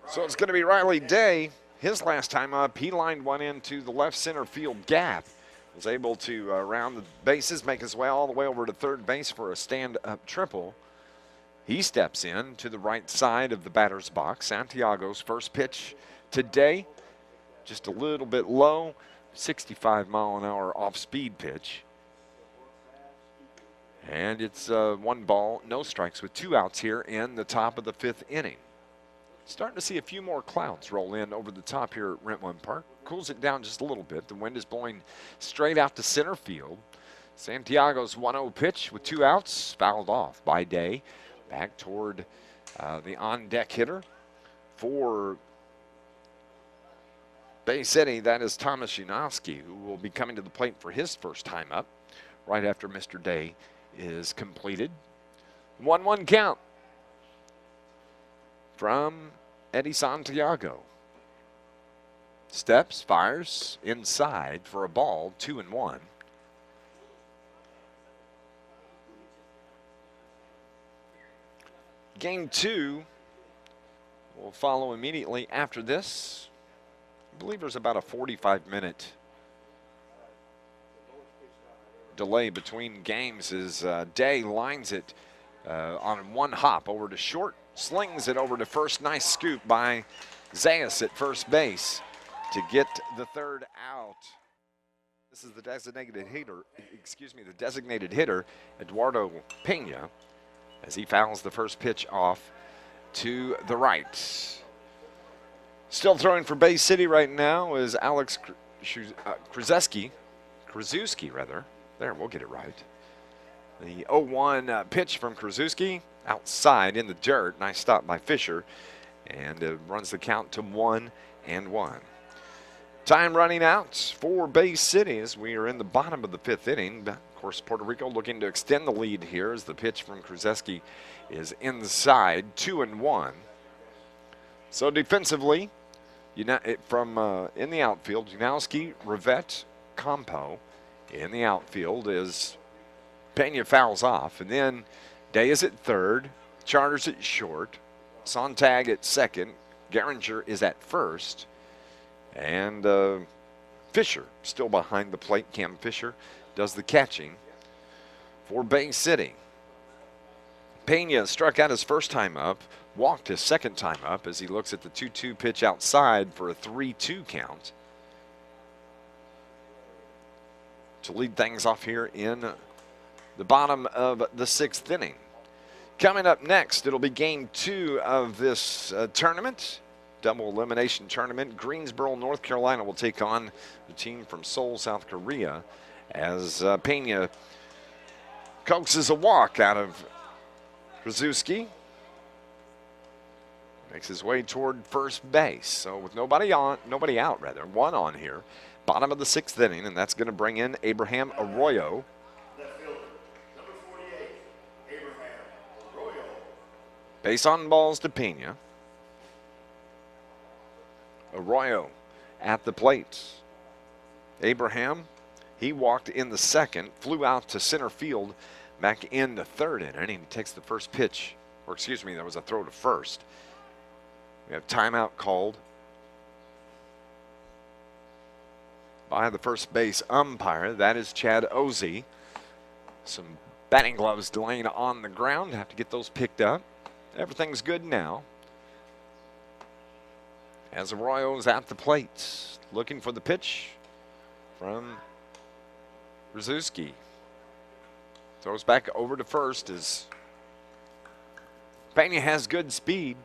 So it's going to be Riley Day. His last time up, he lined one into the left center field gap. Was able to round the bases, make his way all the way over to third base for a stand-up triple. He steps in to the right side of the batter's box. Santiago's first pitch today, just a little bit low, 65-mile-an-hour off-speed pitch. And it's 1 ball, no strikes with 2 outs here in the top of the 5th inning. Starting to see a few more clouds roll in over the top here at Rent-One Park. Cools it down just a little bit. The wind is blowing straight out to center field. Santiago's 1-0 pitch with 2 outs, fouled off by Day. Back toward the on-deck hitter for Bay City. That is Thomas Janowski, who will be coming to the plate for his first time up right after Mr. Day is completed. 1-1 count from Eddie Santiago. Steps, fires inside for a ball, 2-1. Game 2 will follow immediately after this. I believe there's about a 45-minute delay between games as Day lines it on one hop over to short, slings it over to first. Nice scoop by Zayas at first base to get the third out. This is the designated hitter, Eduardo Pena, as he fouls the first pitch off to the right. Still throwing for Bay City right now is Alex Krzyzewski. There, we'll get it right. The 0-1 pitch from Krzyzewski outside in the dirt. Nice stop by Fisher, and runs the count to 1-1. Time running out for Bay City as we are in the bottom of the 5th inning. Of course, Puerto Rico looking to extend the lead here as the pitch from Krzyzewski is inside, 2-1. So defensively, from in the outfield, Janowski, Rivette, Campo. In the outfield is Pena fouls off, and then Day is at third, Charters at short, Sontag at second, Geringer is at first, and Fisher still behind the plate. Cam Fisher does the catching for Bay City. Pena struck out his first time up, walked his second time up as he looks at the 2-2 pitch outside for a 3-2 count to lead things off here in the bottom of the 6th inning. Coming up next, it'll be game 2 of this tournament, double elimination tournament. Greensboro, North Carolina will take on the team from Seoul, South Korea, as Pena coaxes a walk out of Krzyzewski. Makes his way toward first base. So with nobody out, one on here. Bottom of the 6th inning, and that's going to bring in Abraham Arroyo. Left fielder, number 48, Abraham Arroyo. Base on balls to Pena. Arroyo at the plate. Abraham, he walked in the second, flew out to center field, back in the 3rd inning, and he takes the first pitch, or excuse me, that was a throw to first. We have timeout called by the first base umpire. That is Chad Ozzie. Some batting gloves laying on the ground. Have to get those picked up. Everything's good now. As Arroyo's at the plate, looking for the pitch from Krzyzewski. Throws back over to first as Pena has good speed.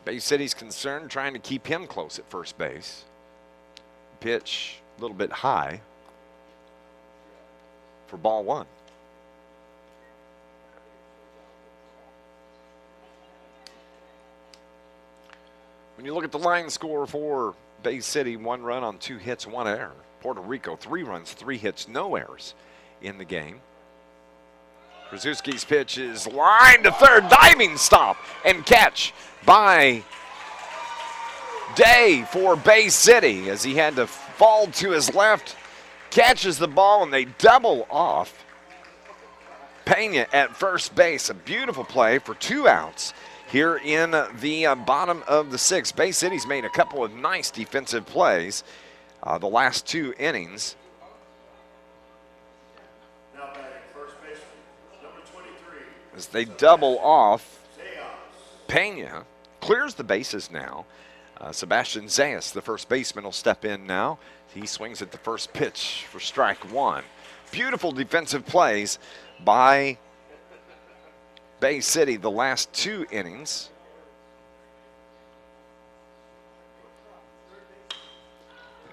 Bay City's concerned, trying to keep him close at first base. Pitch a little bit high for ball 1. When you look at the line score for Bay City, 1 run on 2 hits, 1 error. Puerto Rico, 3 runs, 3 hits, no errors in the game. Krzyzewski's pitch is lined to third, diving stop and catch by Day for Bay City as he had to fall to his left, catches the ball, and they double off Pena at first base. A beautiful play for 2 outs here in the bottom of the 6th. Bay City's made a couple of nice defensive plays the last 2 innings. Now batting first baseman, number 23. As they double off, Pena clears the bases now. Sebastian Zayas, the first baseman, will step in now. He swings at the first pitch for strike 1. Beautiful defensive plays by Bay City the last 2 innings.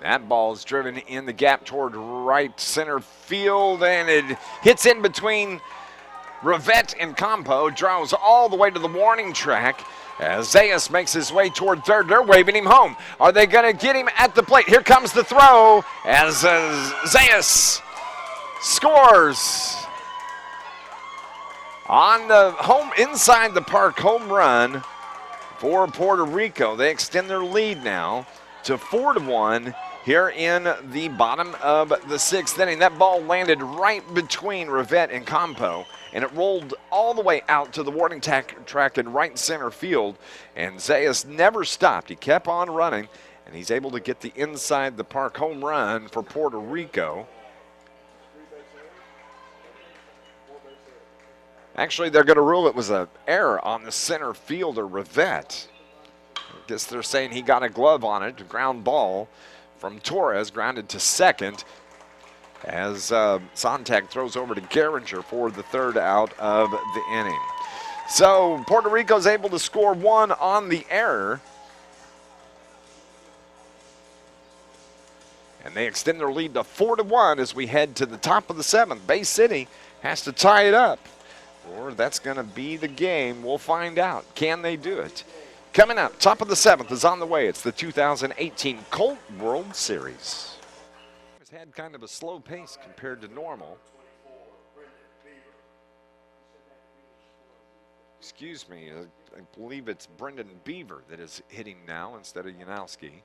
That ball is driven in the gap toward right center field, and it hits in between Rivette and Campo, draws all the way to the warning track as Zayas makes his way toward third. They're waving him home. Are they going to get him at the plate? Here comes the throw as Zayas scores on the home inside the park home run for Puerto Rico. They extend their lead now to 4-1 here in the bottom of the 6th inning. That ball landed right between Rivette and Campo, and it rolled all the way out to the warning track in right center field, and Zayas never stopped. He kept on running, and he's able to get the inside the park home run for Puerto Rico. Actually, they're going to rule it was an error on the center fielder, Rivette. I guess they're saying he got a glove on it, a ground ball from Torres, grounded to second as Sontag throws over to Geringer for the third out of the inning. So Puerto Rico's able to score 1 on the error, and they extend their lead to 4-1 as we head to the top of the 7th. Bay City has to tie it up, or that's going to be the game. We'll find out. Can they do it? Coming up, top of the 7th is on the way. It's the 2018 Colt World Series. It's had kind of a slow pace compared to normal. Excuse me, I believe it's Brendan Beaver that is hitting now instead of Yanowski.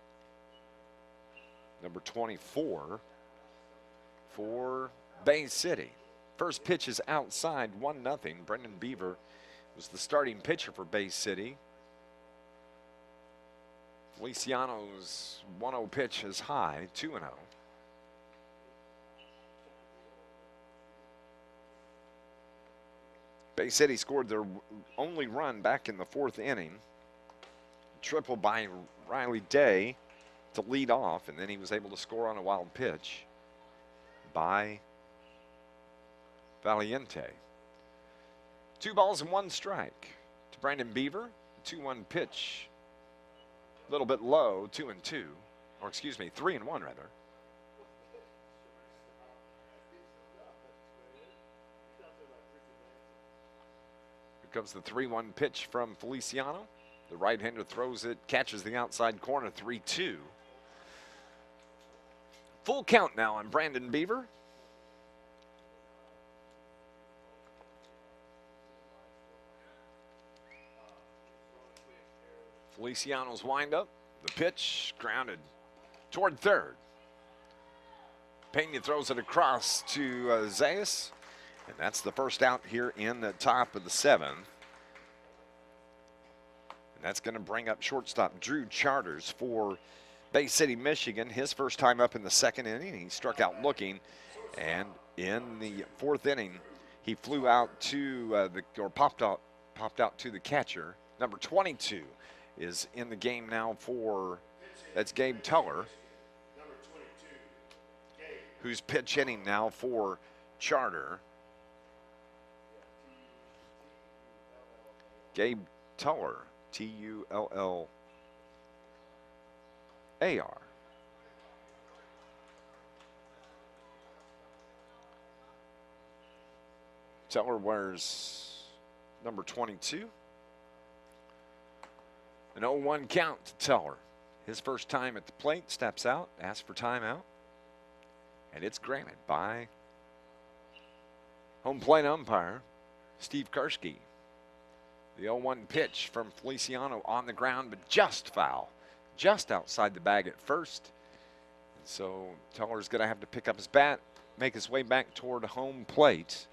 Number 24 for Bay City. First pitch is outside, 1-0. Brendan Beaver was the starting pitcher for Bay City. Feliciano's 1-0 pitch is high, 2-0. Bay City scored their only run back in the 4th inning. Triple by Riley Day to lead off, and then he was able to score on a wild pitch by Valiente. 2 balls and 1 strike to Brandon Beaver. 2-1 pitch. A little bit low, 2-2, or excuse me, 3-1 rather. Here comes the 3-1 pitch from Feliciano. The right-hander throws it, catches the outside corner, 3-2. Full count now on Brandon Beaver. Feliciano's windup, the pitch grounded toward third. Pena throws it across to Zayas, and that's the first out here in the top of the 7th. And that's going to bring up shortstop Drew Charters for Bay City, Michigan. His first time up in the 2nd inning. He struck out looking, and in the 4th inning, he flew out to popped out to the catcher. Number 22 is in the game now for, that's Gabe Teller, who's pitch hitting now for Charter. Gabe Teller, Tulllar. Teller wears number 22. An 0-1 count to Teller. His first time at the plate, steps out, asks for timeout, and it's granted by home plate umpire Steve Karski. The 0-1 pitch from Feliciano on the ground, but just foul, just outside the bag at first. And so Teller's going to have to pick up his bat, make his way back toward home plate.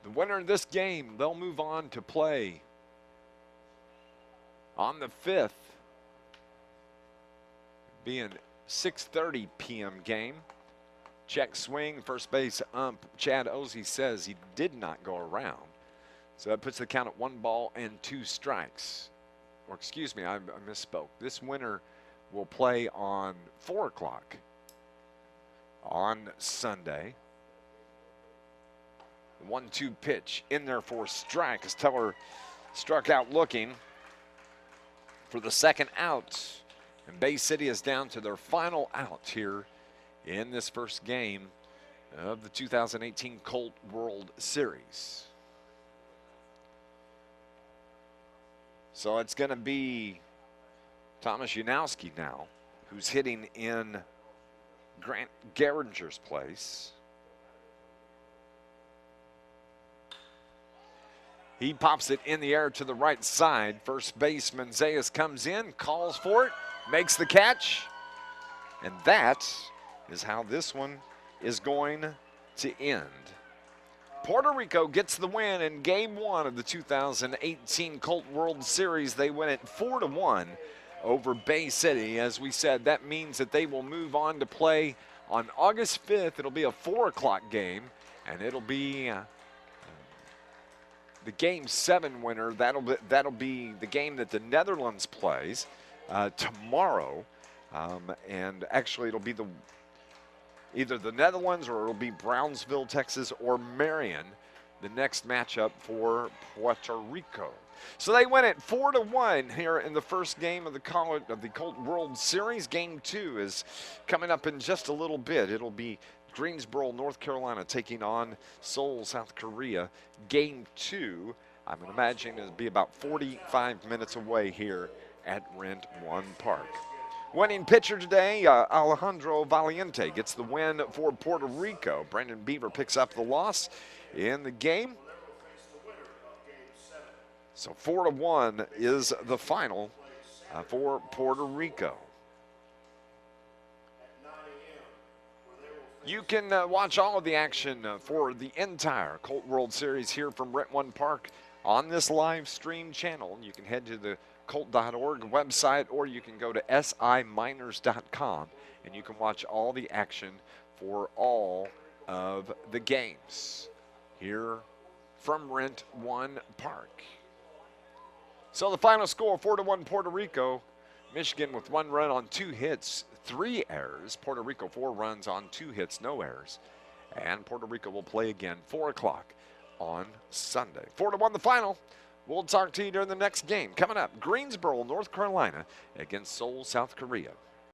The winner of this game, they'll move on to play on the 5th, being 6:30 p.m. game. Check swing, first base ump Chad Ozzie says he did not go around. So that puts the count at 1 ball and 2 strikes. Or excuse me, I misspoke. This winner will play on 4 o'clock on Sunday. 1-2 pitch in there for a strike as Teller struck out looking for the second out. And Bay City is down to their final out here in this first game of the 2018 Colt World Series. So it's going to be Thomas Yanowski now, who's hitting in Grant Geringer's place. He pops it in the air to the right side. First baseman Zayas comes in, calls for it, makes the catch. And that is how this one is going to end. Puerto Rico gets the win in Game 1 of the 2018 Colt World Series. They win it 4-1 over Bay City. As we said, that means that they will move on to play on August 5th. It'll be a 4 o'clock game, and it'll be the Game 7 winner. That'll be the game that the Netherlands plays tomorrow. And actually, it'll be either the Netherlands or it'll be Brownsville, Texas, or Marion, the next matchup for Puerto Rico. So they win it 4-1 here in the first game of the Colt World Series. Game 2 is coming up in just a little bit. It'll be Greensboro, North Carolina, taking on Seoul, South Korea. Game 2, I'm going to imagine, it'll be about 45 minutes away here at Rent One Park. Winning pitcher today, Alejandro Valiente gets the win for Puerto Rico. Brendan Beaver picks up the loss in the game. So 4-1 is the final for Puerto Rico. You can watch all of the action for the entire Colt World Series here from Rent One Park on this live stream channel. You can head to the Colt.org website, or you can go to siminers.com and you can watch all the action for all of the games here from Rent One Park. So the final score, 4-1 Puerto Rico. Michigan with 1 run on 2 hits, 3 errors. Puerto Rico 4 runs on 2 hits, no errors. And Puerto Rico will play again 4 o'clock on Sunday. 4-1 the final. We'll talk to you during the next game. Coming up, Greensboro, North Carolina against Seoul, South Korea.